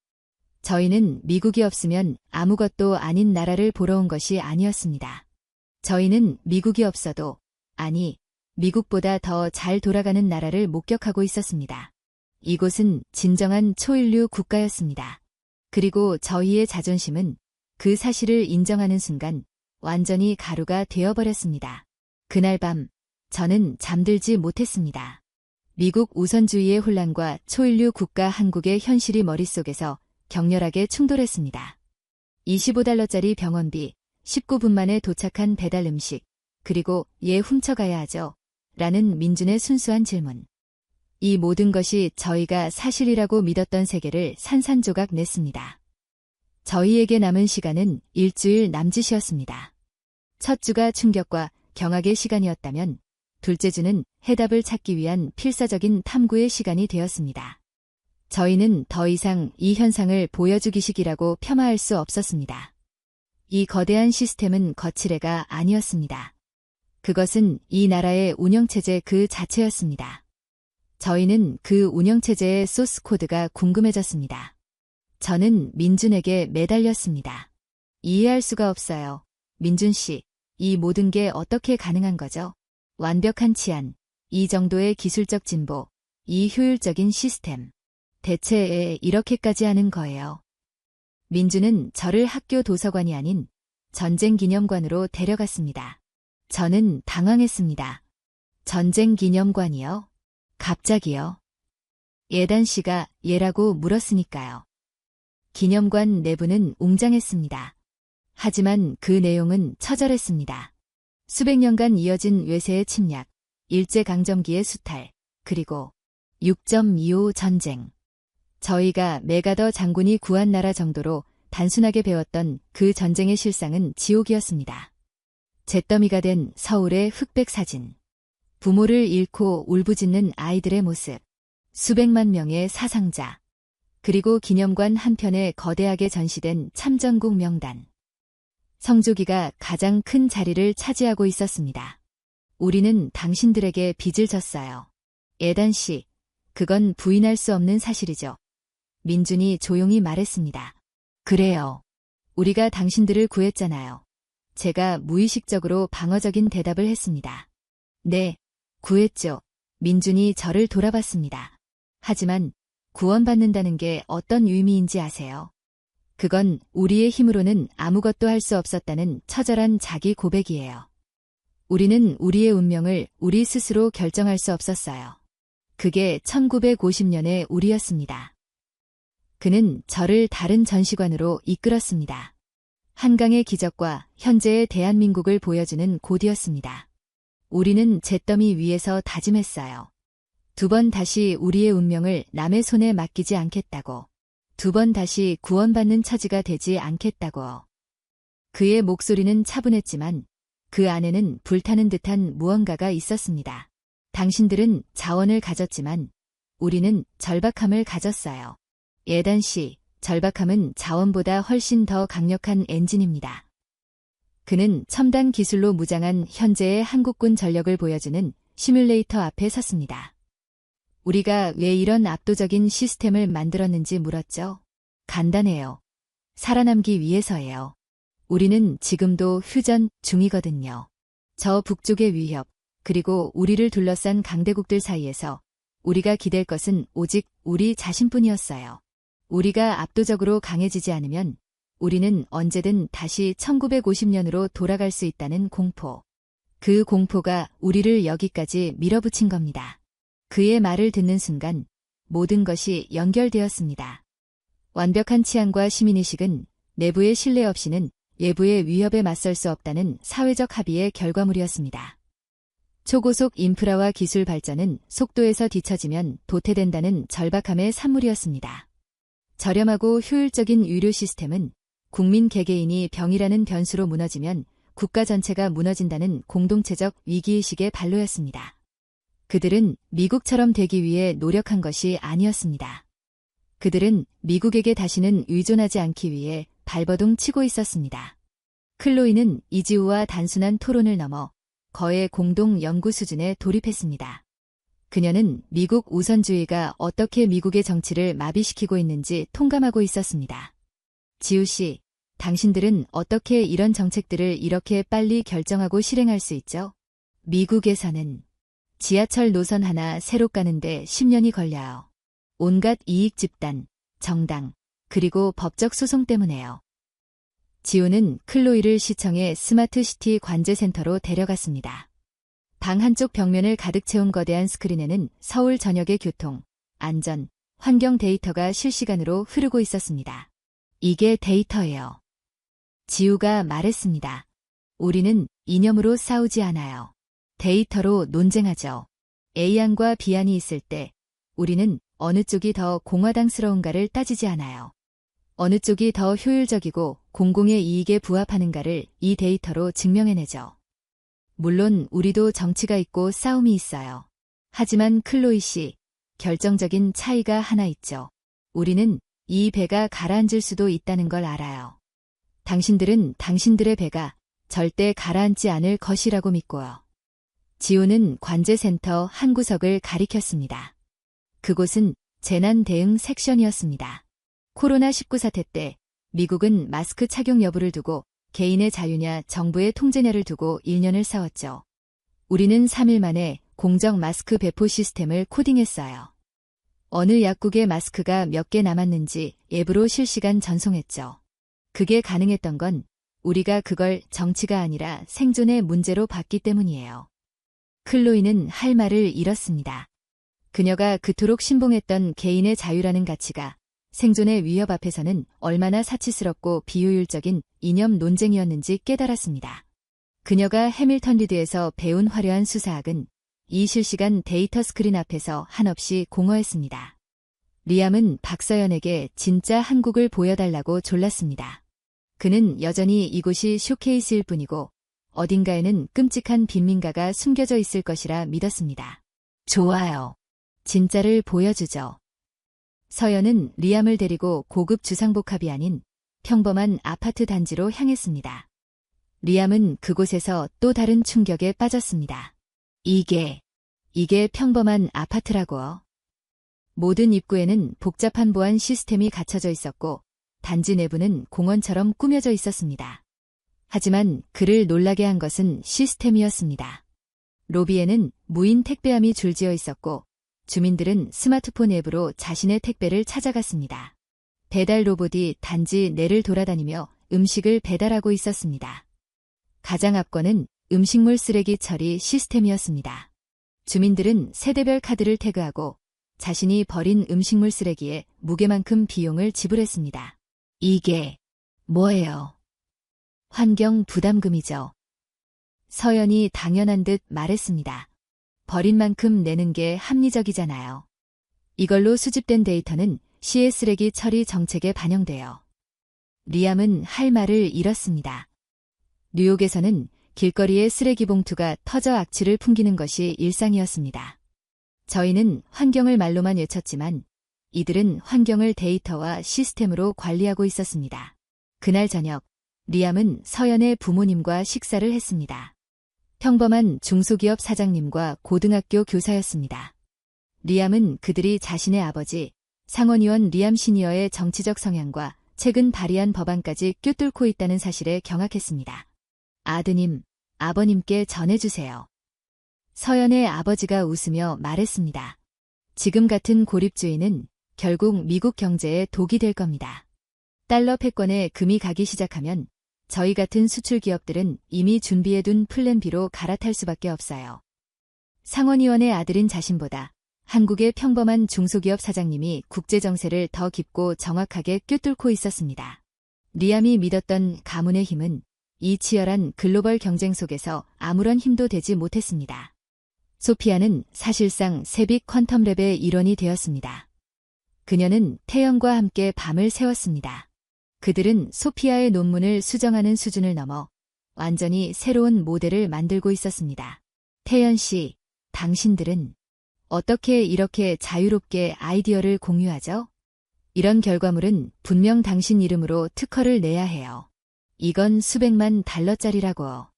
저희는 미국이 없으면 아무것도 아닌 나라를 보러 온 것이 아니었습니다. 저희는 미국이 없어도, 아니, 미국보다 더 잘 돌아가는 나라를 목격하고 있었습니다. 이곳은 진정한 초인류 국가였습니다. 그리고 저희의 자존심은 그 사실을 인정하는 순간 완전히 가루가 되어버렸습니다. 그날 밤 저는 잠들지 못했습니다. 미국 우선주의의 혼란과 초인류 국가 한국의 현실이 머릿속에서 격렬하게 충돌했습니다. 25달러짜리 병원비, 19분 만에 도착한 배달 음식, 그리고 얘 훔쳐가야 하죠? 라는 민준의 순수한 질문. 이 모든 것이 저희가 사실이라고 믿었던 세계를 산산조각 냈습니다. 저희에게 남은 시간은 일주일 남짓이었습니다. 첫 주가 충격과 경악의 시간이었다면 둘째 주는 해답을 찾기 위한 필사적인 탐구의 시간이 되었습니다. 저희는 더 이상 이 현상을 보여주기식이라고 폄하할 수 없었습니다. 이 거대한 시스템은 거칠애가 아니었습니다. 그것은 이 나라의 운영체제 그 자체였습니다. 저희는 그 운영체제의 소스 코드가 궁금해졌습니다. 저는 민준에게 매달렸습니다. 이해할 수가 없어요. 민준 씨, 이 모든 게 어떻게 가능한 거죠? 완벽한 치안, 이 정도의 기술적 진보, 이 효율적인 시스템. 대체 이렇게까지 하는 거예요. 민준은 저를 학교 도서관이 아닌 전쟁기념관으로 데려갔습니다. 저는 당황했습니다. 전쟁기념관이요? 갑자기요? 예단 씨가 얘라고 물었으니까요. 기념관 내부는 웅장했습니다. 하지만 그 내용은 처절했습니다. 수백 년간 이어진 외세의 침략, 일제강점기의 수탈, 그리고 6.25 전쟁. 저희가 메가더 장군이 구한 나라 정도로 단순하게 배웠던 그 전쟁의 실상은 지옥이었습니다. 잿더미가 된 서울의 흑백 사진. 부모를 잃고 울부짖는 아이들의 모습. 수백만 명의 사상자. 그리고 기념관 한편에 거대하게 전시된 참전국 명단. 성조기가 가장 큰 자리를 차지하고 있었습니다. 우리는 당신들에게 빚을 졌어요. 예단 씨, 그건 부인할 수 없는 사실이죠. 민준이 조용히 말했습니다. 그래요. 우리가 당신들을 구했잖아요. 제가 무의식적으로 방어적인 대답을 했습니다. 네, 구했죠. 민준이 저를 돌아봤습니다. 하지만 구원받는다는 게 어떤 의미인지 아세요? 그건 우리의 힘으로는 아무것도 할 수 없었다는 처절한 자기 고백이에요. 우리는 우리의 운명을 우리 스스로 결정할 수 없었어요. 그게 1950년의 우리였습니다. 그는 저를 다른 전시관으로 이끌었습니다. 한강의 기적과 현재의 대한민국을 보여주는 곳이었습니다. 우리는 잿더미 위에서 다짐했어요. 2번 다시 우리의 운명을 남의 손에 맡기지 않겠다고. 2번 다시 구원받는 처지가 되지 않겠다고. 그의 목소리는 차분했지만 그 안에는 불타는 듯한 무언가가 있었습니다. 당신들은 자원을 가졌지만 우리는 절박함을 가졌어요. 예단 씨, 절박함은 자원보다 훨씬 더 강력한 엔진입니다. 그는 첨단 기술로 무장한 현재의 한국군 전력을 보여주는 시뮬레이터 앞에 섰습니다. 우리가 왜 이런 압도적인 시스템을 만들었는지 물었죠. 간단해요. 살아남기 위해서예요. 우리는 지금도 휴전 중이거든요. 저 북쪽의 위협, 그리고 우리를 둘러싼 강대국들 사이에서 우리가 기댈 것은 오직 우리 자신뿐이었어요. 우리가 압도적으로 강해지지 않으면 우리는 언제든 다시 1950년으로 돌아갈 수 있다는 공포. 그 공포가 우리를 여기까지 밀어붙인 겁니다. 그의 말을 듣는 순간 모든 것이 연결되었습니다. 완벽한 치안과 시민의식은 내부의 신뢰 없이는 외부의 위협에 맞설 수 없다는 사회적 합의의 결과물이었습니다. 초고속 인프라와 기술 발전은 속도에서 뒤처지면 도태된다는 절박함의 산물이었습니다. 저렴하고 효율적인 의료 시스템은 국민 개개인이 병이라는 변수로 무너지면 국가 전체가 무너진다는 공동체적 위기의식의 발로였습니다. 그들은 미국처럼 되기 위해 노력한 것이 아니었습니다. 그들은 미국에게 다시는 의존하지 않기 위해 발버둥 치고 있었습니다. 클로이는 이지우와 단순한 토론을 넘어 거의 공동 연구 수준에 돌입했습니다. 그녀는 미국 우선주의가 어떻게 미국의 정치를 마비시키고 있는지 통감하고 있었습니다. 지우 씨, 당신들은 어떻게 이런 정책들을 이렇게 빨리 결정하고 실행할 수 있죠? 미국에서는 지하철 노선 하나 새로 까는데 10년이 걸려요. 온갖 이익 집단, 정당, 그리고 법적 소송 때문에요. 지우는 클로이를 시청의 스마트시티 관제센터로 데려갔습니다. 방 한쪽 벽면을 가득 채운 거대한 스크린에는 서울 전역의 교통, 안전, 환경 데이터가 실시간으로 흐르고 있었습니다. 이게 데이터예요. 지우가 말했습니다. 우리는 이념으로 싸우지 않아요. 데이터로 논쟁하죠. A안과 B안이 있을 때 우리는 어느 쪽이 더 공화당스러운가를 따지지 않아요. 어느 쪽이 더 효율적이고 공공의 이익에 부합하는가를 이 데이터로 증명해내죠. 물론 우리도 정치가 있고 싸움이 있어요. 하지만 클로이 씨, 결정적인 차이가 하나 있죠. 우리는 이 배가 가라앉을 수도 있다는 걸 알아요. 당신들은 당신들의 배가 절대 가라앉지 않을 것이라고 믿고요. 지우는 관제센터 한 구석을 가리켰습니다. 그곳은 재난 대응 섹션이었습니다. 코로나19 사태 때 미국은 마스크 착용 여부를 두고 개인의 자유냐 정부의 통제냐를 두고 1년을 싸웠죠. 우리는 3일 만에 공적 마스크 배포 시스템을 코딩했어요. 어느 약국의 마스크가 몇 개 남았는지 앱으로 실시간 전송했죠. 그게 가능했던 건 우리가 그걸 정치가 아니라 생존의 문제로 봤기 때문이에요. 클로이는 할 말을 잃었습니다. 그녀가 그토록 신봉했던 개인의 자유라는 가치가 생존의 위협 앞에서는 얼마나 사치스럽고 비효율적인 이념 논쟁이었는지 깨달았습니다. 그녀가 해밀턴 리드에서 배운 화려한 수사학은 이 실시간 데이터 스크린 앞에서 한없이 공허했습니다. 리암은 박서연에게 진짜 한국을 보여달라고 졸랐습니다. 그는 여전히 이곳이 쇼케이스일 뿐이고 어딘가에는 끔찍한 빈민가가 숨겨져 있을 것이라 믿었습니다. 좋아요. 진짜를 보여주죠. 서연은 리암을 데리고 고급 주상복합이 아닌 평범한 아파트 단지로 향했습니다. 리암은 그곳에서 또 다른 충격에 빠졌습니다. 이게 평범한 아파트라고요. 모든 입구에는 복잡한 보안 시스템이 갖춰져 있었고 단지 내부는 공원처럼 꾸며져 있었습니다. 하지만 그를 놀라게 한 것은 시스템이었습니다. 로비에는 무인 택배함이 줄지어 있었고 주민들은 스마트폰 앱으로 자신의 택배를 찾아갔습니다. 배달 로봇이 단지 내를 돌아다니며 음식을 배달하고 있었습니다. 가장 앞권은 음식물 쓰레기 처리 시스템이었습니다. 주민들은 세대별 카드를 태그하고 자신이 버린 음식물 쓰레기에 무게만큼 비용을 지불했습니다. 이게 뭐예요? 환경 부담금이죠. 서연이 당연한 듯 말했습니다. 버린 만큼 내는 게 합리적이잖아요. 이걸로 수집된 데이터는 시의 쓰레기 처리 정책에 반영돼요. 리암은 할 말을 잃었습니다. 뉴욕에서는 길거리에 쓰레기 봉투가 터져 악취를 풍기는 것이 일상이었습니다. 저희는 환경을 말로만 외쳤지만 이들은 환경을 데이터와 시스템으로 관리하고 있었습니다. 그날 저녁, 리암은 서연의 부모님과 식사를 했습니다. 평범한 중소기업 사장님과 고등학교 교사였습니다. 리암은 그들이 자신의 아버지, 상원의원 리암 시니어의 정치적 성향과 최근 발의한 법안까지 꿰뚫고 있다는 사실에 경악했습니다. 아드님, 아버님께 전해주세요. 서연의 아버지가 웃으며 말했습니다. 지금 같은 고립주의는 결국 미국 경제에 독이 될 겁니다. 달러 패권에 금이 가기 시작하면 저희 같은 수출 기업들은 이미 준비해둔 플랜 B로 갈아탈 수밖에 없어요. 상원의원의 아들인 자신보다 한국의 평범한 중소기업 사장님이 국제정세를 더 깊고 정확하게 꿰뚫고 있었습니다. 리암이 믿었던 가문의 힘은 이 치열한 글로벌 경쟁 속에서 아무런 힘도 되지 못했습니다. 소피아는 사실상 세빅 퀀텀랩의 일원이 되었습니다. 그녀는 태연과 함께 밤을 새웠습니다. 그들은 소피아의 논문을 수정하는 수준을 넘어 완전히 새로운 모델을 만들고 있었습니다. 태연 씨, 당신들은 어떻게 이렇게 자유롭게 아이디어를 공유하죠? 이런 결과물은 분명 당신 이름으로 특허를 내야 해요. 이건 수백만 달러짜리라고요.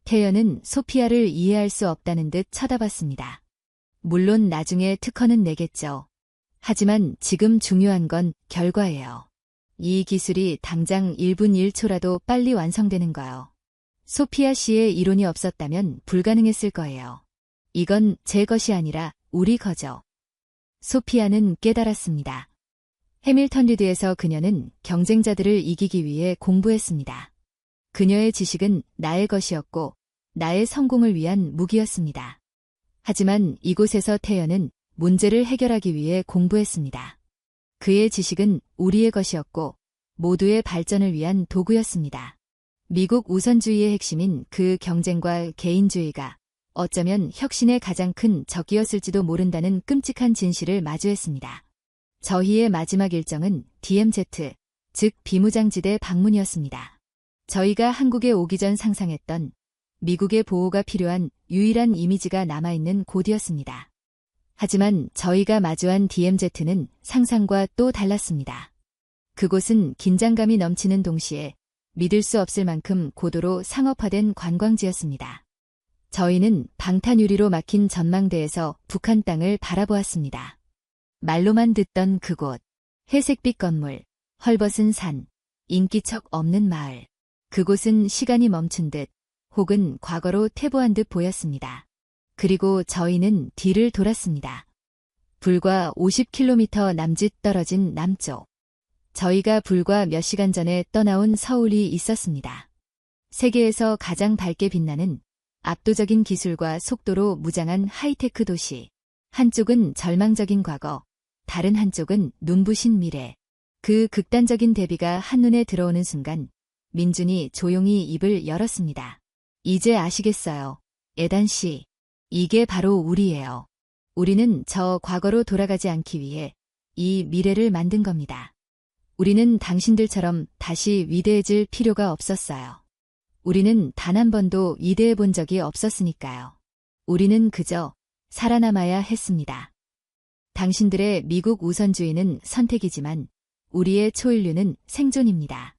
태연은 소피아를 이해할 수 없다는 듯 쳐다봤습니다. 물론 나중에 특허는 내겠죠. 하지만 지금 중요한 건 결과예요. 이 기술이 당장 1분 1초라도 빨리 완성되는 거요. 소피아 씨의 이론이 없었다면 불가능했을 거예요. 이건 제 것이 아니라 우리 거죠. 소피아는 깨달았습니다. 해밀턴 리드에서 그녀는 경쟁자들을 이기기 위해 공부했습니다. 그녀의 지식은 나의 것이었고 나의 성공을 위한 무기였습니다. 하지만 이곳에서 태연은 문제를 해결하기 위해 공부했습니다. 그의 지식은 우리의 것이었고 모두의 발전을 위한 도구였습니다. 미국 우선주의의 핵심인 그 경쟁과 개인주의가 어쩌면 혁신의 가장 큰 적이었을지도 모른다는 끔찍한 진실을 마주했습니다. 저희의 마지막 일정은 DMZ, 즉 비무장지대 방문이었습니다. 저희가 한국에 오기 전 상상했던 미국의 보호가 필요한 유일한 이미지가 남아있는 곳이었습니다. 하지만 저희가 마주한 DMZ는 상상과 또 달랐습니다. 그곳은 긴장감이 넘치는 동시에 믿을 수 없을 만큼 고도로 상업화된 관광지였습니다. 저희는 방탄유리로 막힌 전망대에서 북한 땅을 바라보았습니다. 말로만 듣던 그곳, 회색빛 건물, 헐벗은 산, 인기척 없는 마을. 그곳은 시간이 멈춘 듯 혹은 과거로 퇴보한 듯 보였습니다. 그리고 저희는 뒤를 돌았습니다. 불과 50km 남짓 떨어진 남쪽. 저희가 불과 몇 시간 전에 떠나온 서울이 있었습니다. 세계에서 가장 밝게 빛나는 압도적인 기술과 속도로 무장한 하이테크 도시. 한쪽은 절망적인 과거, 다른 한쪽은 눈부신 미래. 그 극단적인 대비가 한눈에 들어오는 순간 민준이 조용히 입을 열었습니다. 이제 아시겠어요, 에단 씨. 이게 바로 우리예요. 우리는 저 과거로 돌아가지 않기 위해 이 미래를 만든 겁니다. 우리는 당신들처럼 다시 위대해질 필요가 없었어요. 우리는 단 한 번도 위대해 본 적이 없었으니까요. 우리는 그저 살아남아야 했습니다. 당신들의 미국 우선주의는 선택이지만 우리의 초인류는 생존입니다.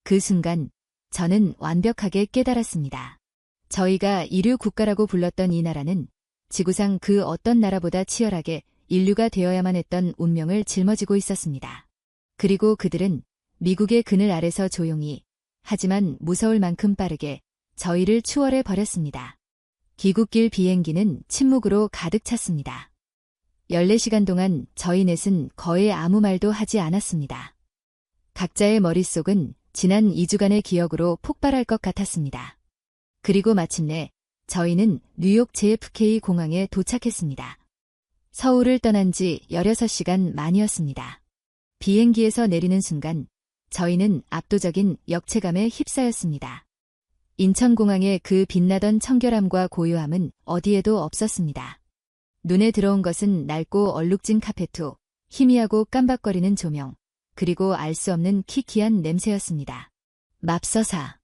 그 순간 저는 완벽하게 깨달았습니다. 저희가 이류 국가라고 불렀던 이 나라는 지구상 그 어떤 나라보다 치열하게 인류가 되어야만 했던 운명을 짊어지고 있었습니다. 그리고 그들은 미국의 그늘 아래서 조용히 하지만 무서울 만큼 빠르게 저희를 추월해 버렸습니다. 귀국길 비행기는 침묵으로 가득 찼습니다. 14시간 동안 저희 넷은 거의 아무 말도 하지 않았습니다. 각자의 머릿속은 지난 2주간의 기억으로 폭발할 것 같았습니다. 그리고 마침내 저희는 뉴욕 JFK 공항에 도착했습니다. 서울을 떠난 지 16시간 만이었습니다. 비행기에서 내리는 순간 저희는 압도적인 역체감에 휩싸였습니다. 인천공항의 그 빛나던 청결함과 고요함은 어디에도 없었습니다. 눈에 들어온 것은 낡고 얼룩진 카페토, 희미하고 깜박거리는 조명, 그리고 알 수 없는 키키한 냄새였습니다. 맙서사.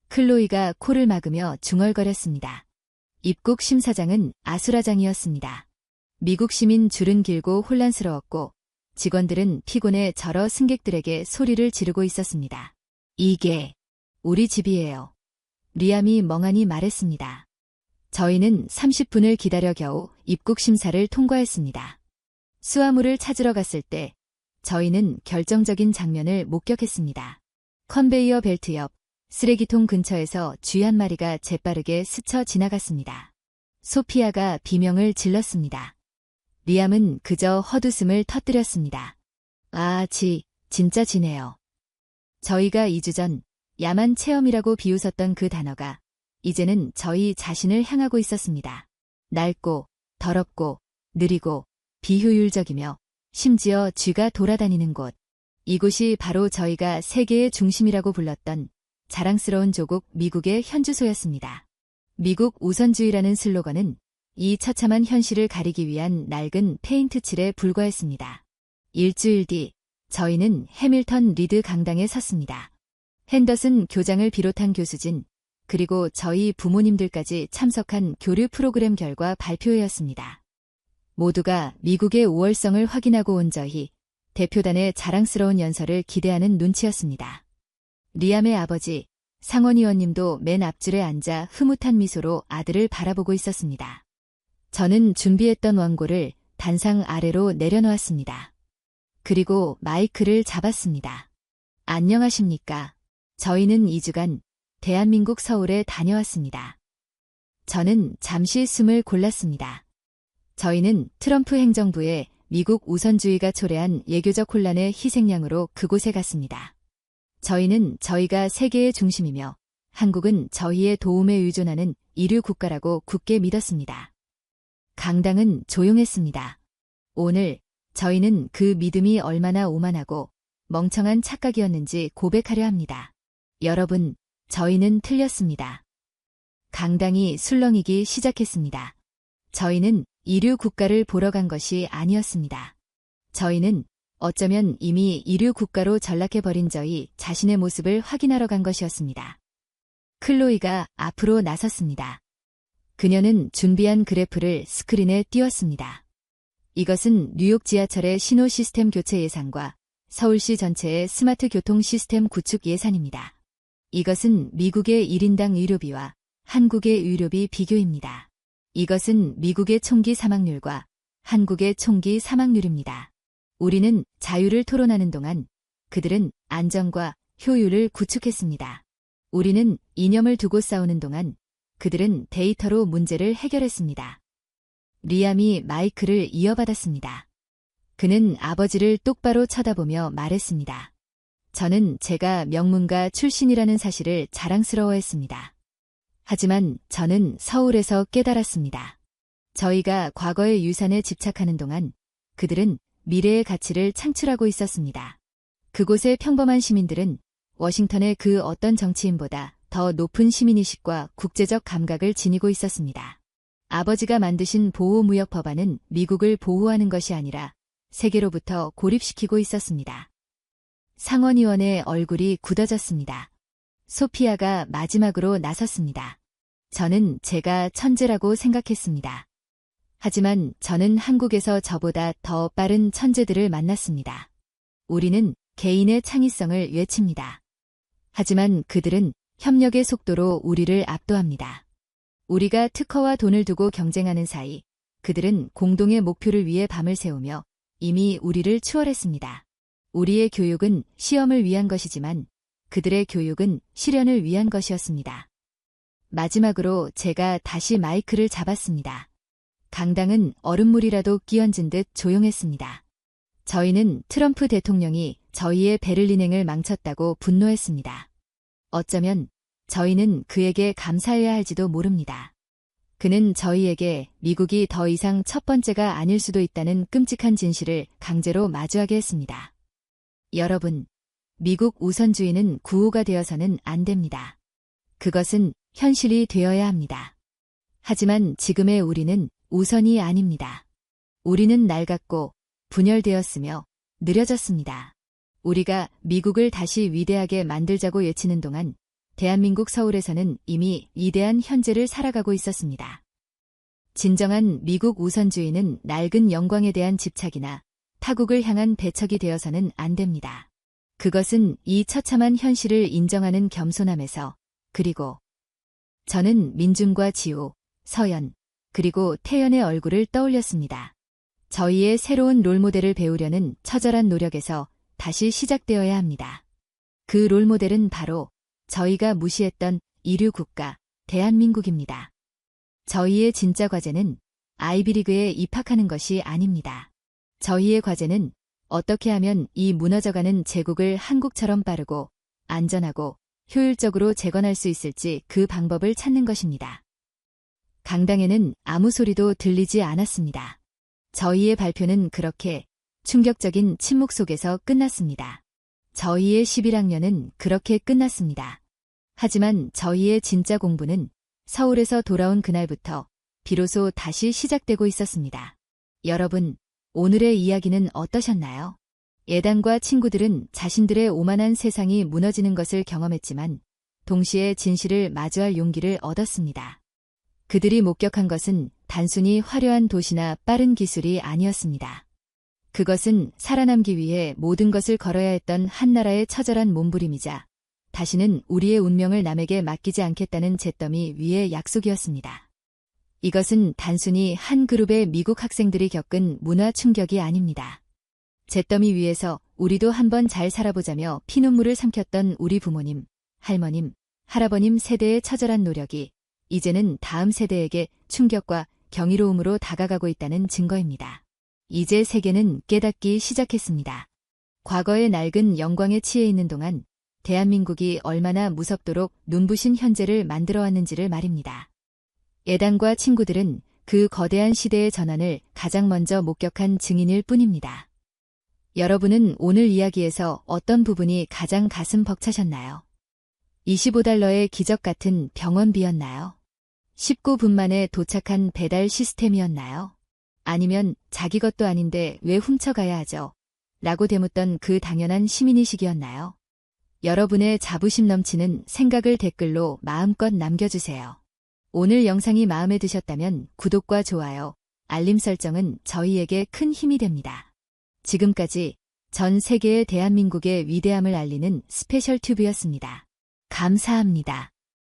클로이가 코를 막으며 중얼거렸습니다. 입국 심사장은 아수라장이었습니다. 미국 시민 줄은 길고 혼란스러웠고 직원들은 피곤해 절어 승객들에게 소리를 지르고 있었습니다. 이게 우리 집이에요. 리암이 멍하니 말했습니다. 저희는 30분을 기다려 겨우 입국 심사를 통과했습니다. 수화물을 찾으러 갔을 때 저희는 결정적인 장면을 목격했습니다. 컨베이어 벨트 옆 쓰레기통 근처에서 쥐 한 마리가 재빠르게 스쳐 지나갔습니다. 소피아가 비명을 질렀습니다. 리암은 그저 헛웃음을 터뜨렸습니다. 아, 진짜 지네요. 저희가 2주 전 야만 체험이라고 비웃었던 그 단어가 이제는 저희 자신을 향하고 있었습니다. 낡고, 더럽고, 느리고, 비효율적이며 심지어 쥐가 돌아다니는 곳. 이곳이 바로 저희가 세계의 중심이라고 불렀던 자랑스러운 조국 미국의 현주소였습니다. 미국 우선주의라는 슬로건은 이 처참한 현실을 가리기 위한 낡은 페인트 칠에 불과했습니다. 일주일 뒤 저희는 해밀턴 리드 강당에 섰습니다. 핸더슨 교장을 비롯한 교수진, 그리고 저희 부모님들까지 참석한 교류 프로그램 결과 발표회였습니다. 모두가 미국의 우월성을 확인하고 온 저희, 대표단의 자랑스러운 연설을 기대하는 눈치였습니다. 리암의 아버지, 상원 의원님도 맨 앞줄에 앉아 흐뭇한 미소로 아들을 바라보고 있었습니다. 저는 준비했던 원고를 단상 아래로 내려놓았습니다. 그리고 마이크를 잡았습니다. 안녕하십니까. 저희는 2주간 대한민국 서울에 다녀왔습니다. 저는 잠시 숨을 골랐습니다. 저희는 트럼프 행정부의 미국 우선주의가 초래한 예교적 혼란의 희생양으로 그곳에 갔습니다. 저희는 저희가 세계의 중심이며 한국은 저희의 도움에 의존하는 이류 국가라고 굳게 믿었습니다. 강당은 조용했습니다. 오늘 저희는 그 믿음이 얼마나 오만하고 멍청한 착각이었는지 고백하려 합니다. 여러분, 저희는 틀렸습니다. 강당이 술렁이기 시작했습니다. 저희는 이류 국가를 보러 간 것이 아니었습니다. 저희는 어쩌면 이미 이류 국가로 전락해버린 저희 자신의 모습을 확인하러 간 것이었습니다. 클로이가 앞으로 나섰습니다. 그녀는 준비한 그래프를 스크린에 띄웠습니다. 이것은 뉴욕 지하철의 신호 시스템 교체 예산과 서울시 전체의 스마트 교통 시스템 구축 예산입니다. 이것은 미국의 1인당 의료비와 한국의 의료비 비교입니다. 이것은 미국의 총기 사망률과 한국의 총기 사망률입니다. 우리는 자유를 토론하는 동안 그들은 안정과 효율을 구축했습니다. 우리는 이념을 두고 싸우는 동안 그들은 데이터로 문제를 해결했습니다. 리암이 마이크를 이어받았습니다. 그는 아버지를 똑바로 쳐다보며 말했습니다. 저는 제가 명문가 출신이라는 사실을 자랑스러워했습니다. 하지만 저는 서울에서 깨달았습니다. 저희가 과거의 유산에 집착하는 동안 그들은 미래의 가치를 창출하고 있었습니다. 그곳의 평범한 시민들은 워싱턴의 그 어떤 정치인보다 더 높은 시민의식과 국제적 감각을 지니고 있었습니다. 아버지가 만드신 보호무역 법안은 미국을 보호하는 것이 아니라 세계로부터 고립시키고 있었습니다. 상원의원의 얼굴이 굳어졌습니다. 소피아가 마지막으로 나섰습니다. 저는 제가 천재라고 생각했습니다. 하지만 저는 한국에서 저보다 더 빠른 천재들을 만났습니다. 우리는 개인의 창의성을 외칩니다. 하지만 그들은 협력의 속도로 우리를 압도합니다. 우리가 특허와 돈을 두고 경쟁하는 사이 그들은 공동의 목표를 위해 밤을 새우며 이미 우리를 추월했습니다. 우리의 교육은 시험을 위한 것이지만 그들의 교육은 실현을 위한 것이었습니다. 마지막으로 제가 다시 마이크를 잡았습니다. 강당은 얼음물이라도 끼얹은 듯 조용했습니다. 저희는 트럼프 대통령이 저희의 베를린행을 망쳤다고 분노했습니다. 어쩌면 저희는 그에게 감사해야 할지도 모릅니다. 그는 저희에게 미국이 더 이상 첫 번째가 아닐 수도 있다는 끔찍한 진실을 강제로 마주하게 했습니다. 여러분, 미국 우선주의는 구호가 되어서는 안 됩니다. 그것은 현실이 되어야 합니다. 하지만 지금의 우리는 우선이 아닙니다. 우리는 낡았고 분열되었으며 느려졌습니다. 우리가 미국을 다시 위대하게 만들자고 외치는 동안 대한민국 서울에서는 이미 위대한 현재를 살아가고 있었습니다. 진정한 미국 우선주의는 낡은 영광에 대한 집착이나 타국을 향한 배척이 되어서는 안 됩니다. 그것은 이 처참한 현실을 인정하는 겸손함에서 그리고 저는 민중과 지호, 서연, 그리고 태연의 얼굴을 떠올렸습니다. 저희의 새로운 롤모델을 배우려는 처절한 노력에서 다시 시작되어야 합니다. 그 롤모델은 바로 저희가 무시했던 이류 국가, 대한민국입니다. 저희의 진짜 과제는 아이비리그에 입학하는 것이 아닙니다. 저희의 과제는 어떻게 하면 이 무너져가는 제국을 한국처럼 빠르고 안전하고 효율적으로 재건할 수 있을지 그 방법을 찾는 것입니다. 강당에는 아무 소리도 들리지 않았습니다. 저희의 발표는 그렇게 충격적인 침묵 속에서 끝났습니다. 저희의 11학년은 그렇게 끝났습니다. 하지만 저희의 진짜 공부는 서울에서 돌아온 그날부터 비로소 다시 시작되고 있었습니다. 여러분, 오늘의 이야기는 어떠셨나요? 예단과 친구들은 자신들의 오만한 세상이 무너지는 것을 경험했지만 동시에 진실을 마주할 용기를 얻었습니다. 그들이 목격한 것은 단순히 화려한 도시나 빠른 기술이 아니었습니다. 그것은 살아남기 위해 모든 것을 걸어야 했던 한 나라의 처절한 몸부림이자 다시는 우리의 운명을 남에게 맡기지 않겠다는 잿더미 위의 약속이었습니다. 이것은 단순히 한 그룹의 미국 학생들이 겪은 문화 충격이 아닙니다. 잿더미 위에서 우리도 한번 잘 살아보자며 피눈물을 삼켰던 우리 부모님, 할머님, 할아버님 세대의 처절한 노력이 이제는 다음 세대에게 충격과 경이로움으로 다가가고 있다는 증거입니다. 이제 세계는 깨닫기 시작했습니다. 과거의 낡은 영광에 취해 있는 동안 대한민국이 얼마나 무섭도록 눈부신 현재를 만들어왔는지를 말입니다. 예단과 친구들은 그 거대한 시대의 전환을 가장 먼저 목격한 증인일 뿐입니다. 여러분은 오늘 이야기에서 어떤 부분이 가장 가슴 벅차셨나요? 25달러의 기적 같은 병원비였나요? 19분 만에 도착한 배달 시스템이었나요? 아니면 자기 것도 아닌데 왜 훔쳐가야 하죠? 라고 되묻던 그 당연한 시민의식이었나요? 여러분의 자부심 넘치는 생각을 댓글로 마음껏 남겨주세요. 오늘 영상이 마음에 드셨다면 구독과 좋아요, 알림 설정은 저희에게 큰 힘이 됩니다. 지금까지 전 세계의 대한민국의 위대함을 알리는 스페셜 튜브였습니다. 감사합니다.